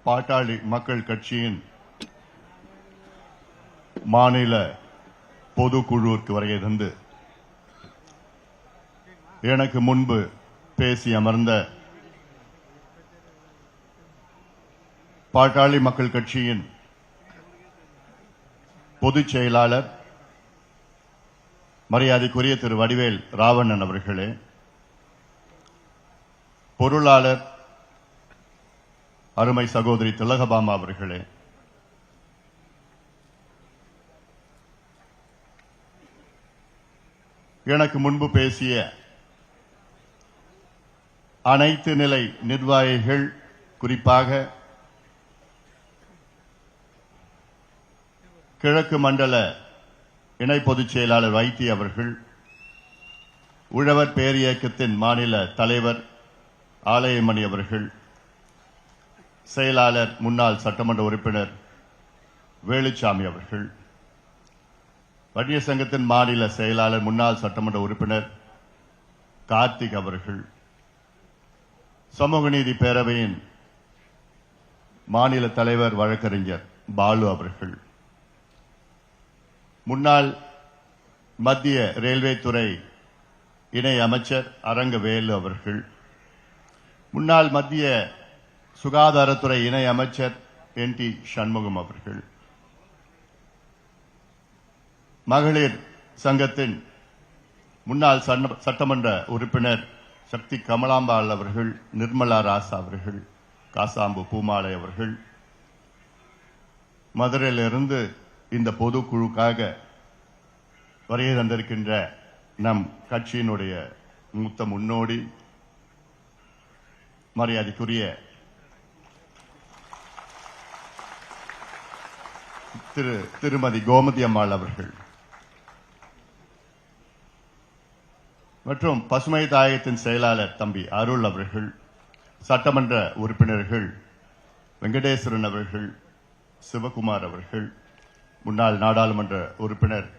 பாட்டாளி மக்கள் கட்சியின் மாநில பொதுக்குழுவிற்கு வருகை தந்து எனக்கு முன்பு பேசி அமர்ந்த பாட்டாளி மக்கள் கட்சியின் பொதுச் செயலாளர் மரியாதைக்குரிய திரு வடிவேல் ராவணன் அவர்களே, பொருளாளர் அருமை சகோதரி திலகபாமா அவர்களே, எனக்கு முன்பு பேசிய அனைத்து நிலை நிர்வாகிகள், குறிப்பாக கிழக்கு மண்டல இணை பொதுச் செயலாளர் வைத்தி அவர்கள், உழவர் பேரியக்கத்தின் மாநில தலைவர் ஆலயமணி அவர்கள், செயலாளர் முன்னாள் சட்டமன்ற உறுப்பினர் வேலுச்சாமி அவர்கள், வன்னியர் சங்கத்தின் மாநில செயலாளர் முன்னாள் சட்டமன்ற உறுப்பினர் கார்த்திக் அவர்கள், சமூக நீதி பேரவையின் மாநில தலைவர் வழக்கறிஞர் பாலு அவர்கள், முன்னாள் மத்திய ரயில்வே துறை இணை அமைச்சர் அரங்கவேலு அவர்கள், முன்னாள் மத்திய சுகாதாரத்துறை இணை அமைச்சர் NT சண்முகம் அவர்கள், மகளிர் சங்கத்தின் முன்னாள் சட்டமன்ற உறுப்பினர் சக்தி கமலாம்பாள் அவர்கள், நிர்மலா ராசா அவர்கள், காசாம்பு பூமாலை அவர்கள், மதுரையிலிருந்து இந்த பொதுக்குழுக்காக வருகை தந்திருக்கின்ற நம் கட்சியினுடைய மூத்த முன்னோடி மரியாதைக்குரிய திருமதி கோமதி அம்மாள் அவர்கள் மற்றும் பசுமை தாயகத்தின் செயலாளர் தம்பி அருள் அவர்கள், சட்டமன்ற உறுப்பினர்கள் வெங்கடேஸ்வரன் அவர்கள், சிவகுமார் அவர்கள், முன்னாள் நாடாளுமன்ற உறுப்பினர்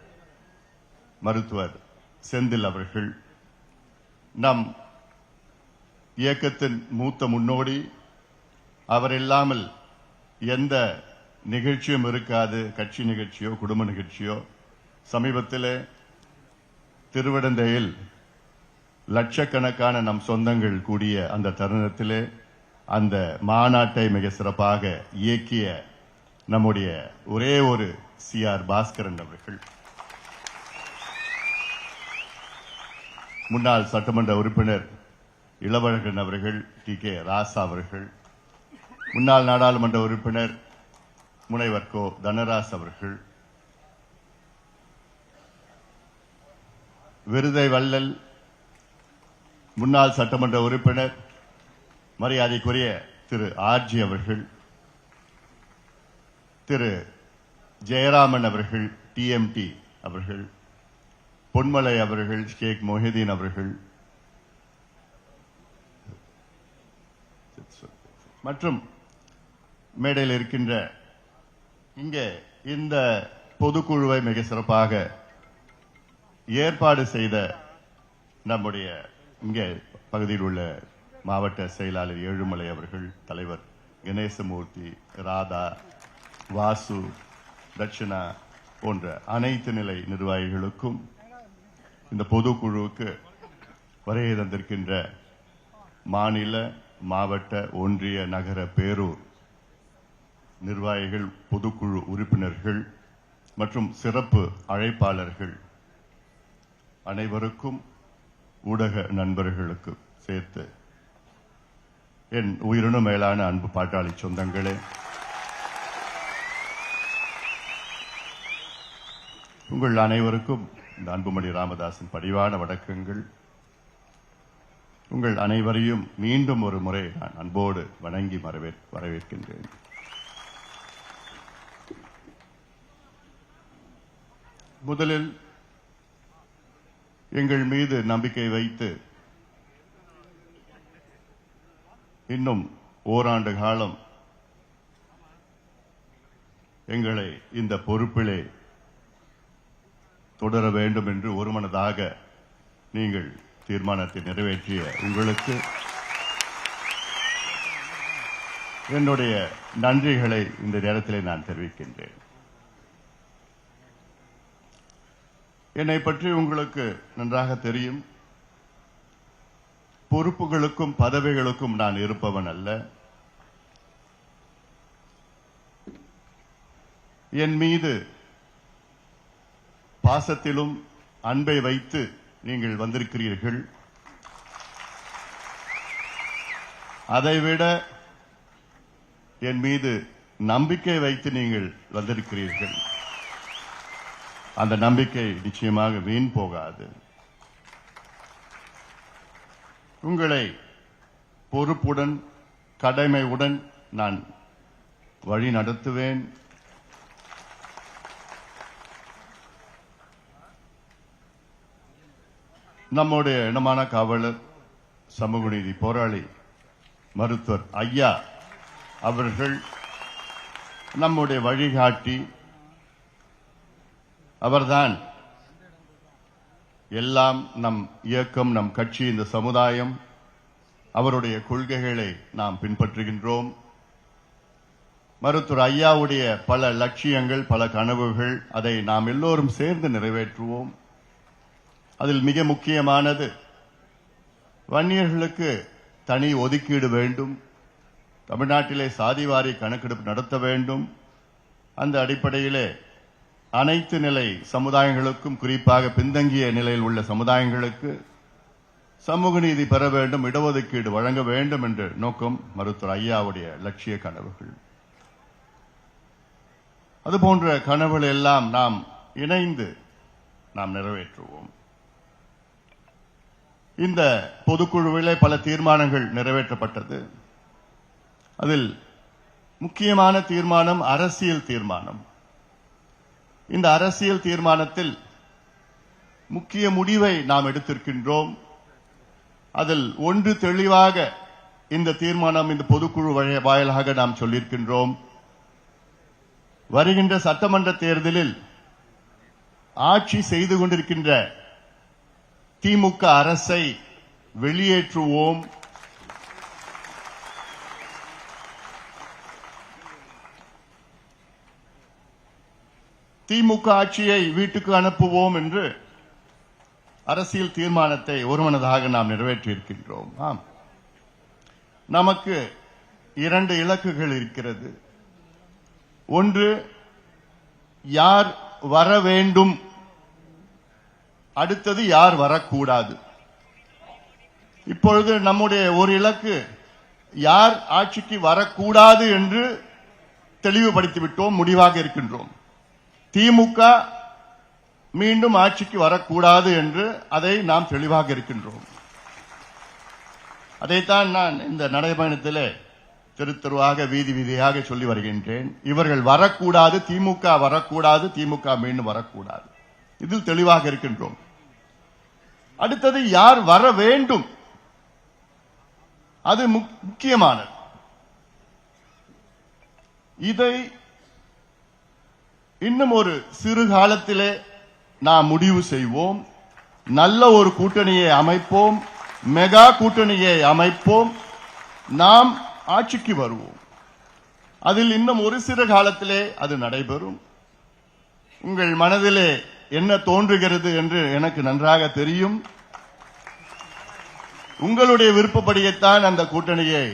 மருத்துவர் செந்தில் அவர்கள், நம் இயக்கத்தின் மூத்த முன்னோடி, அவர் இல்லாமல் எந்த நிகழ்ச்சியும் இருக்காது, கட்சி நிகழ்ச்சியோ குடும்ப நிகழ்ச்சியோ. சமீபத்தில் திருவிடந்தையில் லட்சக்கணக்கான நம் சொந்தங்கள் கூடிய அந்த தருணத்திலே அந்த மாநாட்டை மிக சிறப்பாக இயக்கிய நம்முடைய ஒரே ஒரு CR பாஸ்கரன் அவர்கள், முன்னாள் சட்டமன்ற உறுப்பினர் இளவழகன் அவர்கள், TK ராசா அவர்கள், முன்னாள் நாடாளுமன்ற உறுப்பினர் முனைவர் கோ தனராஸ் அவர்கள், விருதை வள்ளல் முன்னாள் சட்டமன்ற உறுப்பினர் மரியாதைக்குரிய திரு RG அவர்கள், திரு ஜெயராமன் அவர்கள், TMT அவர்கள், பொன்மலை அவர்கள், ஷேக் மொஹிதீன் அவர்கள் மற்றும் மேடையில் இருக்கின்ற இங்கே இந்த பொதுக்குழுவை மிக சிறப்பாக ஏற்பாடு செய்த நம்முடைய இங்கே பகுதியில் உள்ள மாவட்ட செயலாளர் ஏழுமலை அவர்கள், தலைவர் கணேசமூர்த்தி, ராதா, வாசு, தட்சிணா போன்ற அனைத்து நிலை நிர்வாகிகளுக்கும், இந்த பொதுக்குழுவுக்கு வருகை தந்திருக்கின்ற மாநில, மாவட்ட, ஒன்றிய, நகர, பேரூர் நிர்வாகிகள், பொதுக்குழு உறுப்பினர்கள் மற்றும் சிறப்பு அழைப்பாளர்கள் அனைவருக்கும், ஊடக நண்பர்களுக்கு சேர்த்து என் உயிரினும் மேலான அன்பு பாட்டாளி சொந்தங்களே, உங்கள் அனைவருக்கும் இந்த அன்புமணி ராமதாசின் பணிவான வணக்கங்கள். உங்கள் அனைவரையும் மீண்டும் ஒரு முறை நான் அன்போடு வணங்கி வரவேற்கின்றேன். முதலில் எங்கள் மீது நம்பிக்கை வைத்து இன்னும் ஓராண்டு காலம் எங்களை இந்த பொறுப்பிலே தொடர வேண்டும் என்று ஒருமனதாக நீங்கள் தீர்மானத்தை நிறைவேற்றிய உங்களுக்கு என்னுடைய நன்றிகளை இந்த நேரத்தில் நான் தெரிவிக்கின்றேன். என்னை பற்றி உங்களுக்கு நன்றாக தெரியும். பொறுப்புகளுக்கும் பதவிகளுக்கும் நான் இருப்பவன் அல்ல. என் மீது பாசத்திலும் அன்பை வைத்து நீங்கள் வந்திருக்கிறீர்கள். அதைவிட என் மீது நம்பிக்கை வைத்து நீங்கள் வந்திருக்கிறீர்கள். அந்த நம்பிக்கை நிச்சயமாக வீண் போகாது. உங்களை பொறுப்புடன் கடமையுடன் நான் வழி நடத்துவேன். நம்முடைய இனமான காவலர், சமூக நீதி போராளி மருத்துவர் ஐயா அவர்கள் நம்முடைய வழிகாட்டி. அவர்தான் எல்லாம். நம் இயக்கம், நம் கட்சி, இந்த சமுதாயம், அவருடைய கொள்கைகளை நாம் பின்பற்றுகின்றோம். மருத்துவர் ஐயாவுடைய பல லட்சியங்கள், பல கனவுகள், அதை நாம் எல்லோரும் சேர்ந்து நிறைவேற்றுவோம். அதில் மிக முக்கியமானது வன்னியர்களுக்கு தனி ஒதுக்கீடு வேண்டும். தமிழ்நாட்டிலே சாதிவாரி கணக்கெடுப்பு நடத்த வேண்டும். அந்த அடிப்படையிலே அனைத்து நிலை சமுதாயங்களுக்கும், குறிப்பாக பின்தங்கிய நிலையில் உள்ள சமுதாயங்களுக்கு சமூக நீதி பெற வேண்டும், இடஒதுக்கீடு வழங்க வேண்டும் என்ற நோக்கம் மருத்துவர் ஐயாவுடைய லட்சிய கனவுகள். அதுபோன்ற கனவுகள் எல்லாம் நாம் இணைந்து நாம் நிறைவேற்றுவோம். இந்த பொதுக்குழுவிலே பல தீர்மானங்கள் நிறைவேற்றப்பட்டது. அதில் முக்கியமான தீர்மானம் அரசியல் தீர்மானம். இந்த அரசியல் தீர்மானத்தில் முக்கிய முடிவை நாம் எடுத்திருக்கின்றோம். அதில் ஒன்று தெளிவாக இந்த தீர்மானம், இந்த பொதுக்குழு வாயிலாக நாம் சொல்லியிருக்கின்றோம். வருகின்ற சட்டமன்ற தேர்தலில் ஆட்சி செய்து கொண்டிருக்கின்ற திமுக அரசை வெளியேற்றுவோம். திமுக ஆட்சியை வீட்டுக்கு அனுப்புவோம் என்று அரசியல் தீர்மானத்தை ஒருமனதாக நாம் நிறைவேற்றியிருக்கின்றோம். ஆம், நமக்கு 2 இலக்குகள் இருக்கிறது. ஒன்று, யார் வர வேண்டும், அடுத்தது யார் வரக்கூடாது. இப்பொழுது நம்முடைய ஒரு இலக்கு யார் ஆட்சிக்கு வரக்கூடாது என்று தெளிவுபடுத்திவிட்டோம், முடிவாக இருக்கின்றோம். திமுக மீண்டும் ஆட்சிக்கு வரக்கூடாது என்று அதை நாம் தெளிவாக இருக்கின்றோம். அதைத்தான் நான் இந்த நடைபயணத்திலே தெரு தெருவாக, வீதி வீதியாக சொல்லி வருகின்றேன். இவர்கள் வரக்கூடாது, திமுக வரக்கூடாது, திமுக மீண்டும் வரக்கூடாது. இதில் தெளிவாக இருக்கின்றோம். அடுத்தது யார் வர வேண்டும், அது முக்கியமானது. இதை இன்னும் ஒரு சிறு காலத்திலே நாம் முடிவு செய்வோம். நல்ல ஒரு கூட்டணியை அமைப்போம், மெகா கூட்டணியை அமைப்போம், நாம் ஆட்சிக்கு வருவோம். அதில் இன்னும் ஒரு சிறு காலத்திலே அது நடைபெறும். உங்கள் மனதிலே என்ன தோன்றுகிறது என்று எனக்கு நன்றாக தெரியும். உங்களுடைய விருப்பப்படியேத்தான் அந்த கூட்டணியை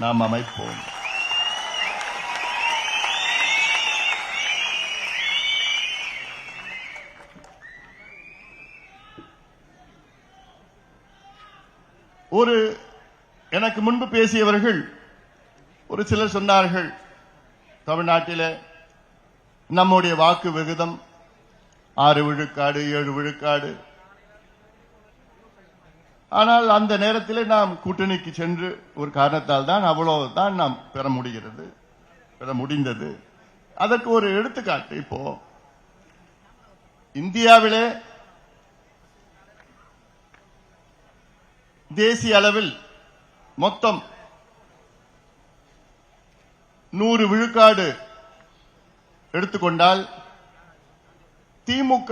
நாம் அமைப்போம். எனக்கு முன்பு பேசியவர்கள் ஒரு சிலர் சொன்னார்கள், தமிழ்நாட்டில் நம்முடைய வாக்கு விகிதம் 6 விழுக்காடு 7 விழுக்காடு. ஆனால் அந்த நேரத்தில் நாம் கூட்டணிக்கு சென்று ஒரு காரணத்தால் தான் அவ்வளவுதான் நாம் பெற முடிந்தது. அதற்கு ஒரு எடுத்துக்காட்டு, இப்போ இந்தியாவிலே தேசிய அளவில் மொத்தம் 100 விழுக்காடு எடுத்துக்கொண்டால் திமுக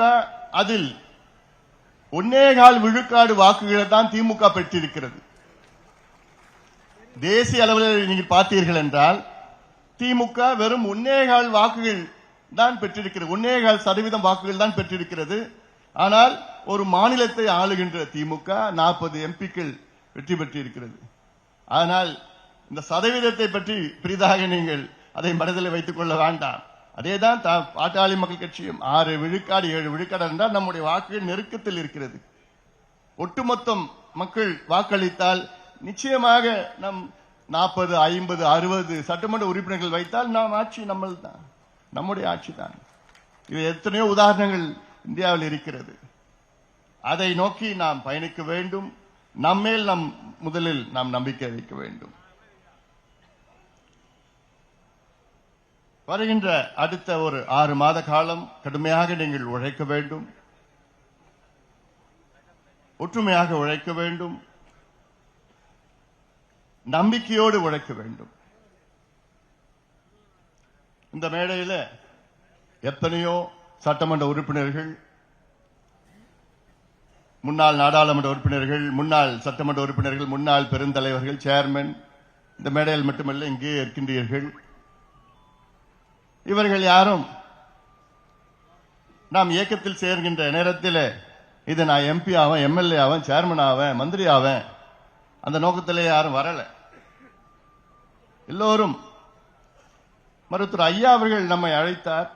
அதில் 1.25 விழுக்காடு வாக்குகளை தான் திமுக பெற்றிருக்கிறது. தேசிய அளவில் நீங்கள் பார்த்தீர்கள் என்றால் திமுக வெறும் 1.25 வாக்குகள் தான் பெற்றிருக்கிறது, 1.25% வாக்குகள் தான் பெற்றிருக்கிறது. ஆனால் ஒரு மாநிலத்தை ஆளுகின்ற திமுக 40 எம்பிக்கள் வெற்றி பெற்றிருக்கிறது. ஆனால் இந்த சதவீதத்தை பற்றி பெரிதாக நீங்கள் அதை மனதில் வைத்துக் கொள்ள வேண்டாம். அதேதான் பாட்டாளி மக்கள் கட்சியும் 6 விழுக்காடு 7 விழுக்காடு என்றால் நம்முடைய வாக்குகள் நெருக்கத்தில் இருக்கிறது. ஒட்டுமொத்தம் மக்கள் வாக்களித்தால் நிச்சயமாக நம் 40, 50, 60 சட்டமன்ற உறுப்பினர்கள் வைத்தால் நாம் ஆட்சி நம்முடைய ஆட்சி தான். இது எத்தனையோ உதாரணங்கள் இந்தியாவில் இருக்கிறது. அதை நோக்கி நாம் பயணிக்க வேண்டும். நம்மேல் முதலில் நாம் நம்பிக்கை வைக்க வேண்டும். வருகின்ற அடுத்த ஒரு 6 மாத காலம் கடுமையாக நீங்கள் உழைக்க வேண்டும், ஒற்றுமையாக உழைக்க வேண்டும், நம்பிக்கையோடு உழைக்க வேண்டும். இந்த மேடையில் எத்தனையோ சட்டமன்ற உறுப்பினர்கள், முன்னாள் நாடாளுமன்ற உறுப்பினர்கள், முன்னாள் சட்டமன்ற உறுப்பினர்கள், முன்னாள் பெருந்தலைவர்கள், சேர்மன் இந்த மேடையில் மட்டுமல்ல இங்கே இருக்கின்றீர்கள். இவர்கள் யாரும் நாம் இயக்கத்தில் சேர்கின்ற நேரத்தில் இது நான் எம்பி ஆவேன், எம்எல்ஏ ஆவேன், சேர்மன் ஆவேன், மந்திரி ஆவேன் அந்த நோக்கத்திலே யாரும் வரல. எல்லோரும் மருத்துவர் ஐயா அவர்கள் நம்மை அழைத்தார்.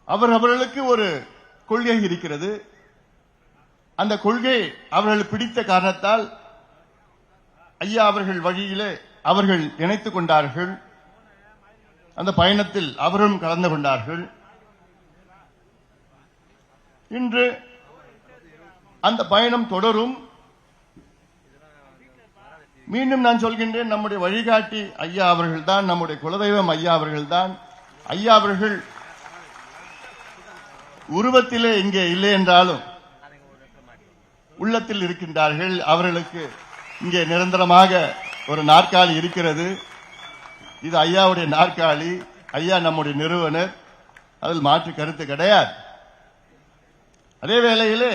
அவர்களுக்கு ஒரு கொள்கை இருக்கிறது. அந்த கொள்கை அவர்கள் பிடித்த காரணத்தால் ஐயா அவர்கள் வழியிலே அவர்கள் இணைத்துக் கொண்டார்கள். அந்த பயணத்தில் அவரும் கலந்து கொண்டார்கள். இன்று அந்த பயணம் தொடரும். மீண்டும் நான் சொல்கின்றேன், நம்முடைய வழிகாட்டி ஐயா அவர்கள் தான், நம்முடைய குலதெய்வம் ஐயா அவர்கள் தான். ஐயா அவர்கள் உருவத்திலே இங்கே இல்லை என்றாலும் உள்ளத்தில் இருக்கின்றார்கள். அவர்களுக்கு இங்கே நிரந்தரமாக ஒரு நாற்காலி இருக்கிறது. இது ஐயாவுடைய நாற்காலி. ஐயா நம்முடைய நிறுவனர், அதில் மாற்று கருத்து கிடையாது. அதே வேளையிலே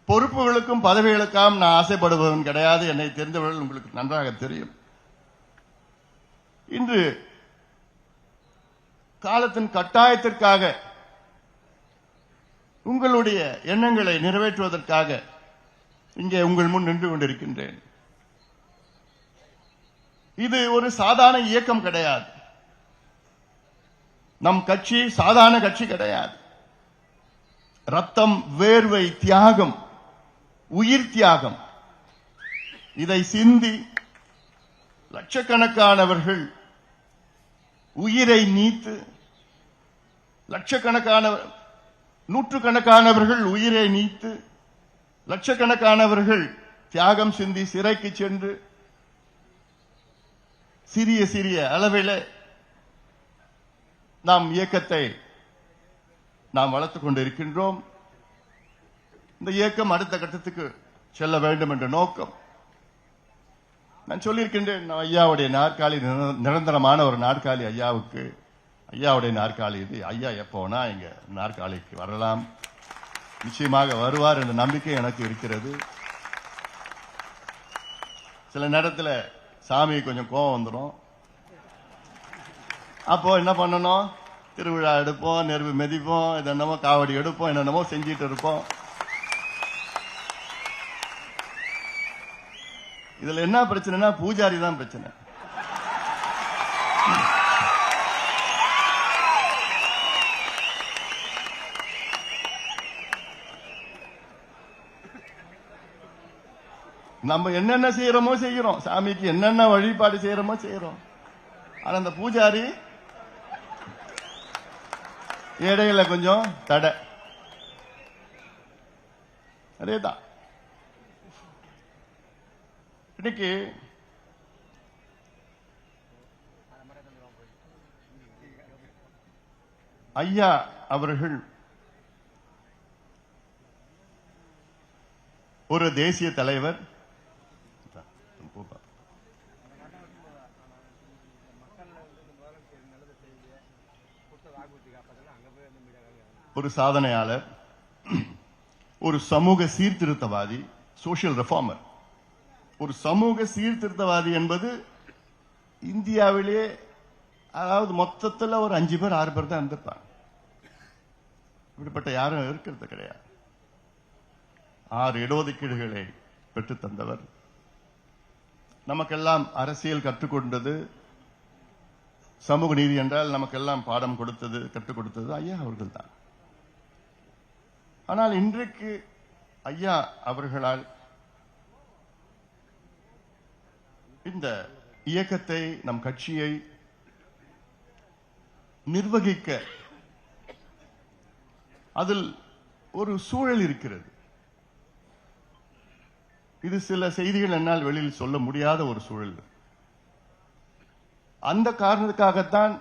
பொறுப்புகளுக்கும் பதவிகளுக்கும் நான் ஆசைப்படுபவன் கிடையாது. என்னை தெரிந்தவர்கள் உங்களுக்கு நன்றாக தெரியும். இன்று காலத்தின் கட்டாயத்திற்காக உங்களுடைய எண்ணங்களை நிறைவேற்றுவதற்காக இங்கே உங்கள் முன் நின்று கொண்டிருக்கின்றேன். இது ஒரு சாதாரண இயக்கம் கிடையாது. நம் கட்சி சாதாரண கட்சி கிடையாது. ரத்தம், வேர்வை, தியாகம், உயிர் தியாகம் இதை சிந்தி லட்சக்கணக்கானவர்கள் உயிரை நீத்து, நூற்றுக்கணக்கானவர்கள் உயிரை நீத்து, லட்சக்கணக்கானவர்கள் தியாகம் சிந்தி சிறைக்கு சென்று சிறிய சிறிய அளவில் நாம் இயக்கத்தை நாம் வளர்த்துக் கொண்டிருக்கின்றோம். இந்த இயக்கம் அடுத்த கட்டத்துக்கு செல்ல வேண்டும் என்ற நோக்கம். நான் சொல்லியிருக்கின்றேன், ஐயாவுடைய நாற்காலி நிரந்தரமான ஒரு நாற்காலி ஐயாவுக்கு. ஐயாவுடைய நாற்காலி இது. ஐயா எப்போனா எங்க நாற்காலிக்கு வரலாம், நிச்சயமாக வருவார் என்ற நம்பிக்கை எனக்கு இருக்கிறது. சில நேரத்தில் சாமி கொஞ்சம் கோபம் வந்துடும். அப்போ என்ன பண்ணணும், திருவிழா எடுப்போம், நெருப்பு மெதிப்போம், என்னென்னமோ காவடி எடுப்போம், என்னென்னமோ செஞ்சிட்டு இருப்போம். இதுல என்ன பிரச்சனைனா பூஜாரி தான் பிரச்சனை. நம்ம என்னென்ன செய்யறோமோ செய்யறோம், சாமிக்கு என்னென்ன வழிபாடு செய்யறோமோ செய்யறோம். ஆனா அந்த பூஜாரி இடையில கொஞ்சம் தடை. அதேதான் இன்னைக்கு ஐயா அவர்கள் ஒரு தேசிய தலைவர். ஒரு சாதனையாளர், ஒரு சமூக சீர்திருத்தவாதி, சோசியல் ரிஃபார்மர். ஒரு சமூக சீர்திருத்தவாதி என்பது இந்தியாவிலேயே அதாவது மொத்தத்தில் ஒரு 5 பேர் 6 பேர் தான் இருந்திருப்பாங்க. இப்படிப்பட்ட யாரும் இருக்கிறது கிடையாது. 6 இடஒதுக்கீடுகளை பெற்று தந்தவர், நமக்கெல்லாம் அரசியல் கற்றுக்கொண்டது, சமூக நீதி என்றால் நமக்கெல்லாம் பாடம் கொடுத்தது, கற்றுக் கொடுத்தது ஐயா அவர்கள் தான். ஆனால் இன்றைக்கு ஐயா அவர்களால் இந்த இயக்கத்தை, நம் கட்சியை நிர்வகிக்க அதில் ஒரு சூழல் இருக்கிறது. இது சில செய்திகள் என்னால் வெளியில் சொல்ல முடியாத ஒரு சூழல். அந்த காரணத்துக்காகத்தான்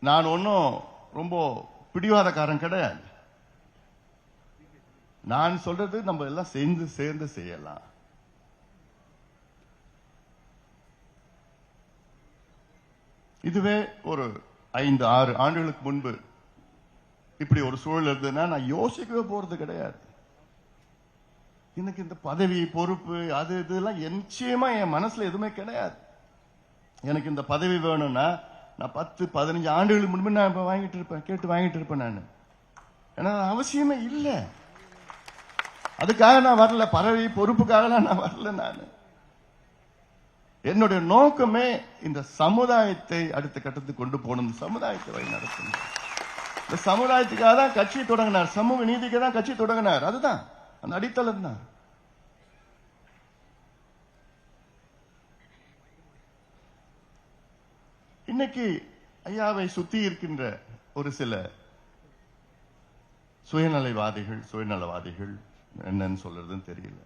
நான் ஒன்னும் ரொம்ப பிடிவாதக்காரன் கிடையாது. நான் சொல்றது நம்ம எல்லாம் சேர்ந்து செய்யலாம். இதுவே ஒரு 5-6 ஆண்டுகளுக்கு முன்பு இப்படி ஒரு சூழல் இருந்ததுன்னா நான் யோசிக்கவே போறது கிடையாது. எனக்கு இந்த பதவி, பொறுப்பு, அது இதெல்லாம் நிச்சயமா என் மனசுல எதுவுமே கிடையாது. எனக்கு இந்த பதவி வேணும்னா நான் 10-15 ஆண்டுகளுக்கு முன்பு நான் இப்ப வாங்கிட்டு இருப்பேன், கேட்டு வாங்கிட்டு இருப்பேன். நான் ஏன்னா அவசியமே இல்லை. அதுக்காக நான் வரல, பதவி பொறுப்புக்காக நான் வரல. நான் என்னுடைய நோக்கமே இந்த சமுதாயத்தை அடுத்த கட்டத்துக்கு கொண்டு போகணும், இந்த சமுதாயத்தை வழி நடத்தணும். இந்த சமுதாயத்துக்காக தான் கட்சி தொடங்கினார், சமூக நீதிக்கு தான் கட்சி தொடங்கினார். அதுதான் அந்த அடித்தளம் தான். இன்னைக்கு ஐயாவை சுத்தி இருக்கின்ற ஒரு சில சுயநலவாதிகள் என்னன்னு சொல்றதுன்னு தெரியல.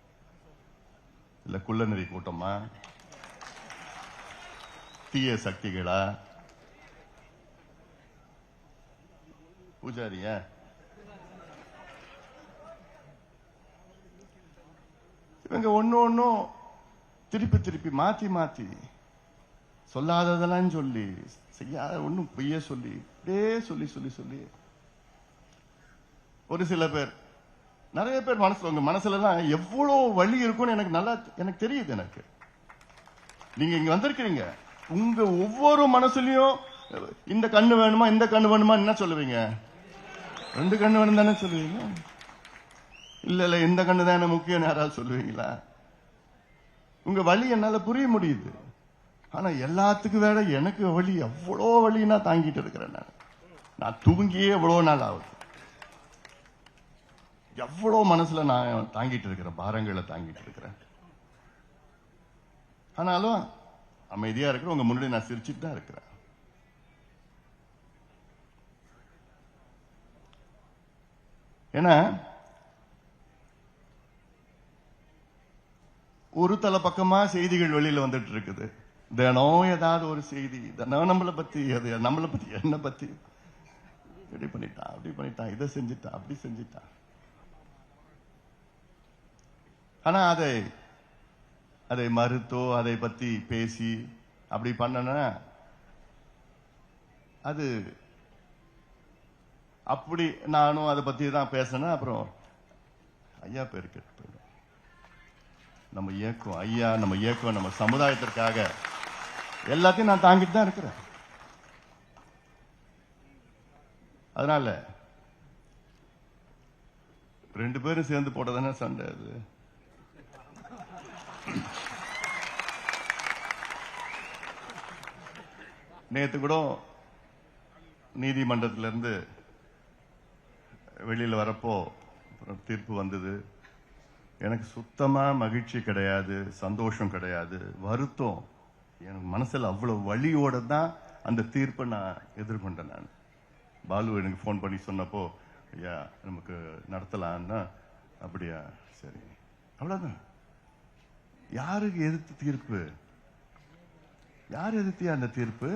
இல்ல குள்ளநெறி கூட்டமா, தீய சக்திகளா, பூஜாரியா, இவங்க ஒன்னும் திருப்பி மாத்தி சொல்லாததெல்லாம் சொல்லி, செய்யாத ஒன்னும் பொய்ய சொல்லி, சொல்லி ஒரு சில பேர், நிறைய பேர் உங்க மனசுல எல்லாம் எவ்வளவு வலி இருக்கும்னு எனக்கு தெரியுது. எனக்கு நீங்க இங்க வந்திருக்கிறீங்க, உங்க ஒவ்வொரு மனசுலயும் இந்த கண்ணு வேணுமா, இந்த கண்ணு வேணுமா என்ன சொல்லுவீங்க? 2 கண்ணு வேணும் தானே சொல்லுவீங்க. இல்ல இந்த கண்ணு தானே முக்கியம் யாராவது சொல்லுவீங்களா? உங்க வலி என்னால புரிய முடியுது. ஆனா எல்லாத்துக்கும் வேற எனக்கு வலி, எவ்வளோ வலி நான் தாங்கிட்டு இருக்கிறேன். நான் தூங்கியே எவ்வளவு நாள் ஆகுது. எவ்வளவு மனசுல நான் தாங்கிட்டு இருக்கிறேன், பாரங்களை தாங்கிட்டு இருக்கிறேன். ஆனாலும் அமைதியா இருக்கிற உங்க முன்னாடி நான் சிரிச்சுட்டு தான் இருக்கிறேன். ஏன்னா ஒரு தலை பக்கமா செய்திகள் வெளியில வந்துட்டு இருக்குது. தினம் ஏதாவது ஒரு செய்தி, தினம் நம்மளை பத்தி, என்ன பத்தி, இப்படி பண்ணிட்டான், இதை செஞ்சுட்டான், அப்படி செஞ்சுட்டான். ஆனா அதை மறுத்தோ அதை பத்தி பேசி அப்படி பண்ணனா அது அப்படி நானும் அதை பத்தி தான் பேசினேன். அப்புறம் ஐயா பேர் கேட்டு போயிடும். நம்ம இயக்கம் நம்ம சமுதாயத்திற்காக எல்லாத்தையும் நான் தாங்கிட்டு தான் இருக்கிறேன். அதனால 2 பேரும் சேர்ந்து போட்டதானே சண்டை. அது நேத்து கூட நீதிமன்றத்திலிருந்து வெளியில வரப்போ தீர்ப்பு வந்தது. எனக்கு சுத்தமா மகிழ்ச்சி கிடையாது, சந்தோஷம் கிடையாது, வருத்தம். எனக்கு மனசுல அவ்வளவு வலியோட தான் அந்த தீர்ப்பை நான் எதிர்கொண்டேன். நான் பாலு எனக்கு போன் பண்ணி சொன்னப்போ, ஐயா நமக்கு நடத்தலான்னா, அப்படியா சரி, அவ்வளவுதான். யாருக்கு எதிர்த்து தீர்ப்பு? யார் எதிர்த்தியா அந்த தீர்ப்பு?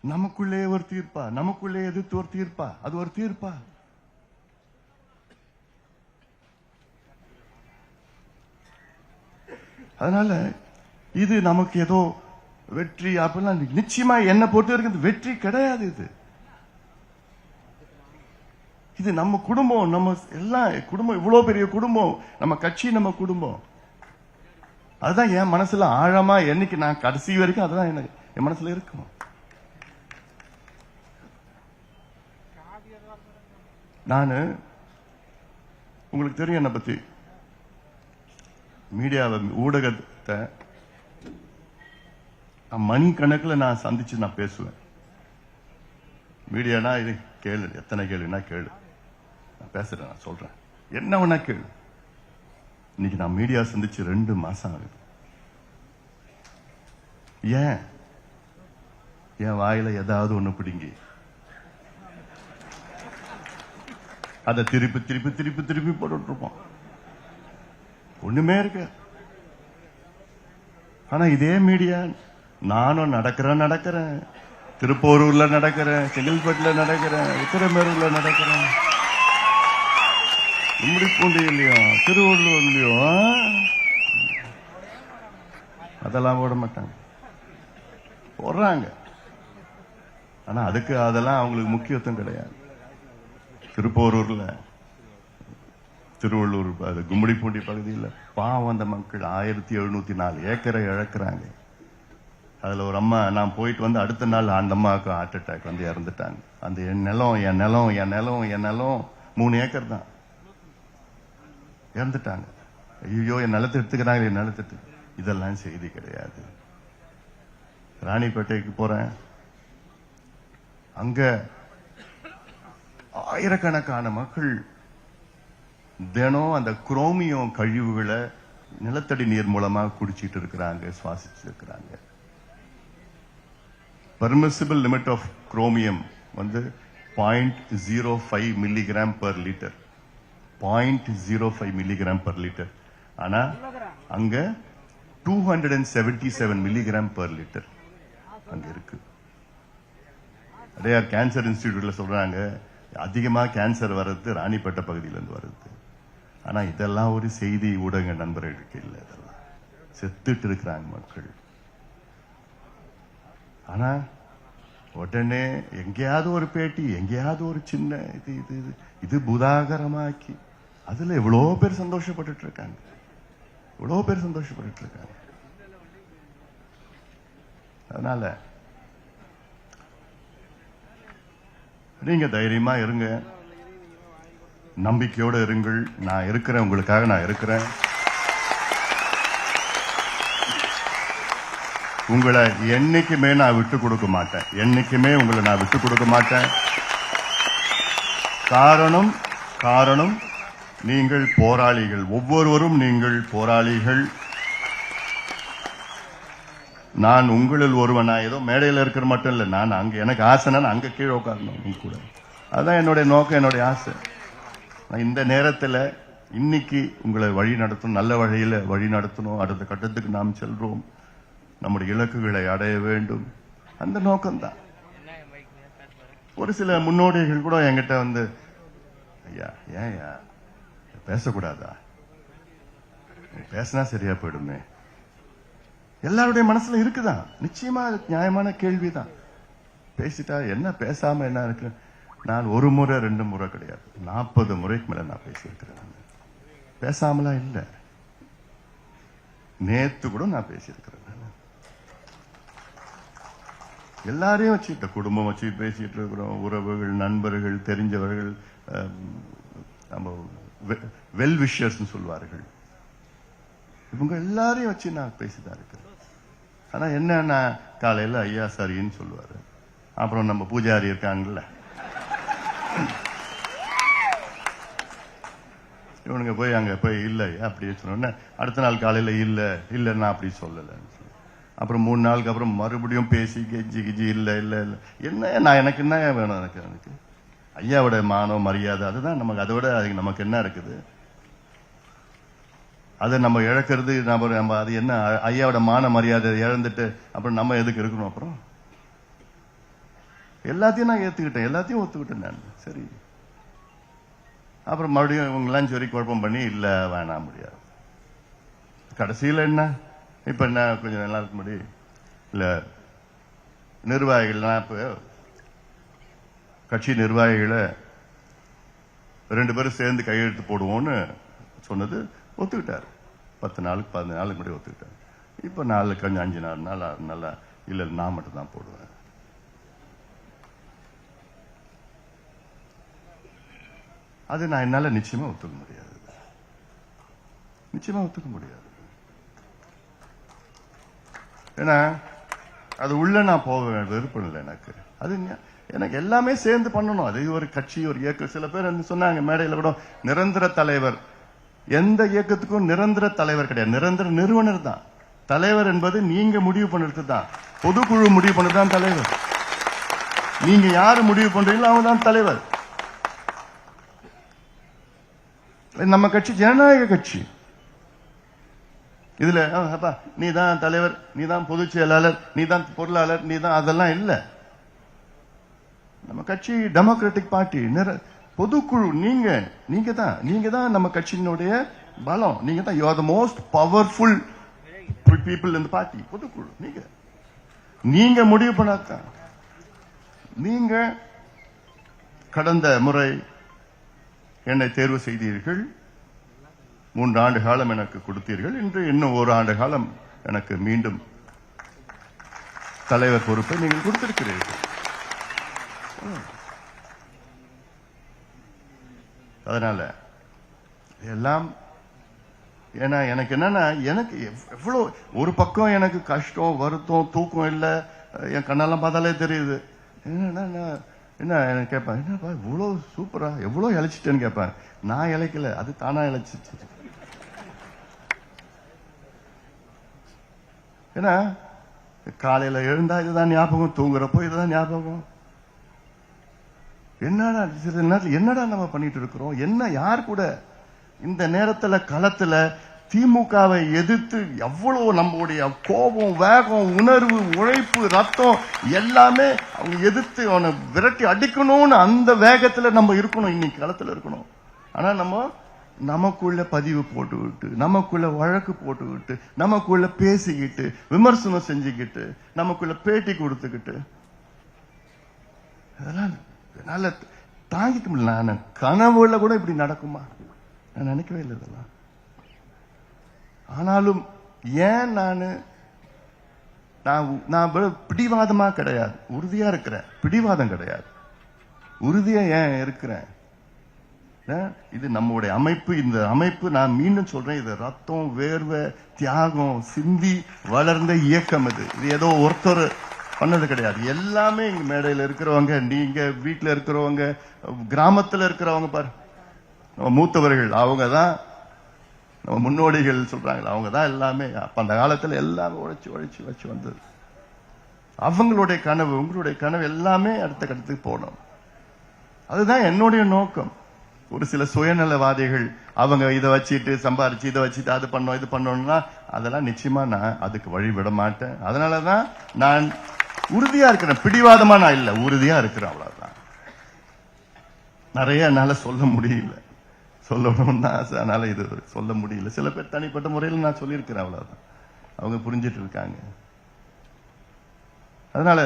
நமக்குள்ளே ஒரு தீர்ப்பா? நமக்குள்ளே எதிர்த்து ஒரு தீர்ப்பா? அது ஒரு தீர்ப்பா? அதனால இது நமக்கு ஏதோ வெற்றி அப்படிலாம் நிச்சயமா என்ன பொறுத்த வரைக்கும் வெற்றி கிடையாது. இது இது நம்ம குடும்பம், நம்ம எல்லாம் குடும்பம், இவ்வளவு பெரிய குடும்பம், நம்ம கட்சி, நம்ம குடும்பம். அதுதான் என் மனசுல ஆழமா, என்னைக்கு நான் கடைசி வரைக்கும் அதுதான் எனக்கு என் மனசுல இருக்கும். நானு உங்களுக்கு தெரியும் என்னை பத்தி, மீடியாவை, ஊடகத்தை மணி கணக்கில் நான் சந்திச்சு நான் பேசுவேன். மீடியானா இது கேளு, எத்தனை கேளுன்னா கேளு, நான் பேசுறேன், நான் சொல்றேன், என்ன வேணா கேளு. இன்னைக்கு நான் மீடியா சந்திச்சு 2 மாசம் ஆகுது. ஏன் என் வாயில ஏதாவது ஒண்ணு பிடிங்கி அதை திருப்பி திருப்பி திருப்பி திருப்பி போட்டுட்டு இருப்போம், ஒண்ணுமே இருக்கு. ஆனா இதே மீடியா, நானும் நடக்கிறேன், திருப்போரூர்ல நடக்கிறேன், செங்கல்பட்டுல நடக்கிறேன், உத்தரமேரூர்ல நடக்கிறேன், கும்மிடிப்பூண்டியிலையும் திருவள்ளூர்லயும், அதெல்லாம் போட மாட்டாங்க, போடுறாங்க. ஆனா அதுக்கு அதெல்லாம் அவங்களுக்கு முக்கியத்துவம் கிடையாது. திருப்போரூர்ல, திருவள்ளூர், கும்மிடிப்பூண்டி பகுதியில் பாவம் அந்த மக்கள் 1704 ஏக்கரை இழக்கிறாங்க. அதுல ஒரு அம்மா, நான் போயிட்டு வந்து அடுத்த நாள் அந்த அம்மாவுக்கு ஹார்ட் அட்டாக் வந்து இறந்துட்டாங்க. அந்த என் நிலம் 3 ஏக்கர் தான், இறந்துட்டாங்க. ஐயோ, என் நிலத்தை எடுத்துக்கிறாங்க, என் நிலத்தை. இதெல்லாம் செய்தி கிடையாது. ராணிப்பேட்டைக்கு போறேன், அங்க ஆயிரக்கணக்கான மக்கள் தினம் அந்த குரோமியம் கழிவுகளை நிலத்தடி நீர் மூலமா குடிச்சிட்டு இருக்கிறாங்க, சுவாசிச்சு இருக்கிறாங்க. பெர்மிசிபிள் லிமிட் ஆஃப் குரோமியம் வந்து 0.05 milligram per litre, 0.05 milligram per litre. ஆனா அங்க 277 மில்லிகிராம் பெர் லிட்டர் அங்க இருக்கு. அடையார் கேன்சர் இன்ஸ்டிடியூட்ல சொல்றாங்க, அதிகமா கேன்சர் வர்றது ராணிப்பேட்டை பகுதியில இருந்து வருது. ஆனா இதெல்லாம் ஒரு செய்தி ஊடக நண்பர்களுக்கு இல்லை. இதெல்லாம் செத்துட்டு இருக்கிறாங்க மக்கள். ஆனா உடனே எங்கேயாவது ஒரு பேட்டி, எங்கேயாவது ஒரு சின்ன இது புதாகரமாக்கி அதுல எவ்வளவு பேர் சந்தோஷப்பட்டு இருக்காங்க, எவ்வளவு பேர் சந்தோஷப்பட்டு இருக்காங்க. அதனால நீங்க தைரியமா இருங்க, நம்பிக்கையோட இருங்கள். நான் இருக்கிறேன், உங்களுக்காக நான் இருக்கிறேன். உங்களை என்னைக்குமே நான் விட்டு கொடுக்க மாட்டேன், என்னைக்குமே உங்களை நான் விட்டு கொடுக்க மாட்டேன். காரணம் நீங்கள் போராளிகள், ஒவ்வொருவரும் நீங்கள் போராளிகள். நான் உங்களில் ஒருவன். நான் ஏதோ மேடையில் இருக்கிற மட்டும் இல்லை, நான் அங்க எனக்கு ஆசைனா அங்க கீழே உட்காரணும் உங்க கூட. அதுதான் என்னுடைய நோக்கம், என்னுடைய ஆசை. இந்த நேரத்தில் இன்னைக்கு உங்களை வழி நடத்தணும், நல்ல வழியில வழி நடத்தணும். அடுத்த கட்டத்துக்கு நாம் செல்றோம், நம்முடைய இலக்குகளை அடைய வேண்டும், அந்த நோக்கம்தான். ஒரு சில முன்னோடிகள் கூட என்கிட்ட வந்து, ஐயா ஏன் பேசக்கூடாதா, பேசினா சரியா போயிடுமே. எல்லாருடைய மனசுல இருக்குதான், நிச்சயமா நியாயமான கேள்விதான். பேசிட்டா என்ன, பேசாம என்ன இருக்கு. நான் 1 முறை 2 முறை கிடையாது, 40 முறைக்கு மேல நான் பேசியிருக்கிறேன். பேசாமலாம் இல்ல, நேத்து கூட நான் பேசியிருக்கிறேன். எல்லாரையும் வச்சுக்கிட்ட குடும்பம் வச்சு பேசிட்டு இருக்கிறோம், உறவுகள், நண்பர்கள், தெரிஞ்சவர்கள், நம்ம வெல் விஷர்ஸ் சொல்வார்கள், இவங்க எல்லாரையும் வச்சு நான் பேசிதான் இருக்கிறேன். ஆனா என்ன, காலையில ஐயா சரின்னு சொல்லுவாரு, அப்புறம் நம்ம பூஜாரி இருக்காங்கல்ல, இவனுங்க போய் அங்க போய் இல்லை அப்படி சொன்ன, அடுத்த நாள் காலையில இல்ல நான் அப்படி சொல்லல. அப்புறம் 3 நாளுக்கு அப்புறம் மறுபடியும் பேசி கெஞ்சி இல்ல என்ன, நான் எனக்கு என்ன வேணும், எனக்கு ஐயாவோட மானம் மரியாதை, அதுதான் நமக்கு. அதை விட அதுக்கு நமக்கு என்ன இருக்குது? அதை நம்ம இழக்கிறது, நம்ம அது என்ன, ஐயாவோட மான மரியாதை இழந்துட்டு அப்புறம் நம்ம எதுக்கு இருக்கணும்? அப்புறம் எல்லாத்தையும் நான் ஏத்துக்கிட்டேன், எல்லாத்தையும் ஒத்துக்கிட்டேன் நான். சரி, அப்புறம் மறுபடியும் இவங்கெல்லாம் சரி குழப்பம் பண்ணி இல்ல வேணாம் முடியாது. கடைசியில் என்ன, இப்ப என்ன, கொஞ்சம் நாளுக்கு முன்னாடி இல்ல நிர்வாகிகள்லாம், இப்ப கட்சி நிர்வாகிகளை 2 பேரும் சேர்ந்து கையெழுத்து போடுவோம்னு சொன்னது ஒத்துக்கிட்டாரு. 10 நாளுக்கு 15 நாளுக்கு முன்னாடி ஒத்துக்கிட்டாரு. இப்ப 4 கொஞ்சம் 5 நாள் 6 நாள் இல்ல நான் மட்டும் தான் போடுவேன். அது நான் என்னால நிச்சயமா ஒத்துக்க முடியாது. நிச்சயமா ஒத்துக்க முடியாது. ஏன்னா அது உள்ள நான் போக விருப்பம் இல்லை எனக்கு. அது எனக்கு எல்லாமே சேர்ந்து பண்ணணும். அது ஒரு கட்சி, ஒரு இயக்கம். சில பேர் சொன்னாங்க மேடையில் கூட, நிரந்தர தலைவர். எந்த இயக்கத்துக்கும் நிரந்தர தலைவர் கிடையாது. நிரந்தர நிறுவனர் தான் தலைவர். என்பது நீங்க முடிவு பண்ணுறது தான். பொதுக்குழு முடிவு பண்ணது தான் தலைவர். நீங்க யாரு முடிவு பண்றீங்களோ அவங்க தான் தலைவர். நம்ம கட்சி ஜனநாயக கட்சி. இதுல நீ தான் தலைவர், நீ தான் பொதுச் செயலாளர், நீ தான் பொருளாளர், நீ தான், அதெல்லாம் இல்ல. நம்ம கட்சி டெமோக்ராட்டிக் பார்ட்டி. பொதுக்குழு நீங்க தான் நம்ம கட்சியினுடைய பலம். நீங்க தான் you are the most powerful people in the party. பொதுக்குழு நீங்க முடிவு பண்ணாதான். நீங்க கடந்த முறை என்னை தேர்வு செய்தீர்கள். 3 ஆண்டு காலம் எனக்கு கொடுத்தீர்கள். இன்று இன்னும் 1 ஆண்டு காலம் எனக்கு மீண்டும் தலைவர் பொறுப்பை நீங்கள் கொடுத்திருக்கிறீர்கள். அதனால எல்லாம் ஏன்னா எனக்கு என்னன்னா, எனக்கு எவ்வளவு ஒரு பக்கம் எனக்கு கஷ்டம், வருத்தம், தூக்கம் இல்ல. என் கண்ணெல்லாம் பார்த்தாலே தெரியுது. என்ன கேட்பேன், என்னப்பா இவ்வளவு சூப்பரா எவ்வளவு இழைச்சிட்டேன்னு கேட்பேன். நான் இழைக்கல, அது தானா இழைச்சிச்சு. ஏன்னா காலையில எழுந்தா இதுதான் ஞாபகம், தூங்குறப்போ இதுதான் ஞாபகம். என்னடா சில நேரத்தில் என்னடா நம்ம பண்ணிட்டு இருக்கிறோம், என்ன யார் கூட இந்த நேரத்துல களத்துல திமுகவை எதிர்த்து எவ்வளவு நம்முடைய கோபம், வேகம், உணர்வு, உழைப்பு, ரத்தம் எல்லாமே அவங்க எதிர்த்து அவனை விரட்டி அடிக்கணும்னு அந்த வேகத்துல நம்ம இருக்கணும், இன்னைக்கு களத்துல இருக்கணும். ஆனா நமக்குள்ள பதிவு போட்டுக்கிட்டு, நமக்குள்ள வழக்கு போட்டுக்கிட்டு, நமக்குள்ள பேசிக்கிட்டு, விமர்சனம் செஞ்சுக்கிட்டு, நமக்குள்ள பேட்டி கொடுத்துக்கிட்டு, அதெல்லாம் என்னால தாங்கிக்க முடியல. நான் கனவுல கூட இப்படி நடக்குமா நான் நினைக்கவே இல்லை இதெல்லாம். ஆனாலும் ஏன் நான் பிடிவாதமா கிடையாது, உறுதியா இருக்கிறேன். பிடிவாதம் கிடையாது, உறுதியா ஏன் இருக்கிறேன். இது நம்முடைய அமைப்பு. இந்த அமைப்பு நான் மீண்டும் சொல்றேன், இது ரத்தம், வேர்வை, தியாகம் சிந்தி வளர்ந்த இயக்கம். இது ஏதோ ஒருத்தர் பண்ணது கிடையாது. எல்லாமே இங்க மேடையில் இருக்கிறவங்க, நீங்க வீட்டுல இருக்கிறவங்க, கிராமத்துல இருக்கிறவங்க, பாரு நம்ம மூத்தவர்கள், அவங்க தான் நம்ம முன்னோடிகள் சொல்றாங்க, அவங்க தான் எல்லாமே. அப்ப அந்த காலத்துல எல்லாமே உழைச்சு வச்சு வந்தது. அவங்களுடைய கனவு, உங்களுடைய கனவு எல்லாமே அடுத்த கட்டத்துக்கு போகணும். அதுதான் என்னுடைய நோக்கம். ஒரு சில சுயநலவாதிகள் அவங்க இதை வச்சுட்டு சம்பாரிச்சு இதை வச்சுட்டு அது பண்ணோம் இது பண்ணோம்னா அதெல்லாம் நிச்சயமா நான் அதுக்கு வழி விட மாட்டேன். அதனாலதான் நான் உறுதியா இருக்கிறேன். பிடிவாதமா நான் இல்ல, உறுதியா இருக்கிறேன், அவ்வளவுதான். நிறைய என்னால சொல்ல முடியல, சொல்லணும்னு ஆசை, அதனால இது சொல்ல முடியல. சில பேர் தனிப்பட்ட முறையில் நான் சொல்லியிருக்கிறேன், அவ்வளவுதான். அவங்க புரிஞ்சிட்டு இருக்காங்க. அதனால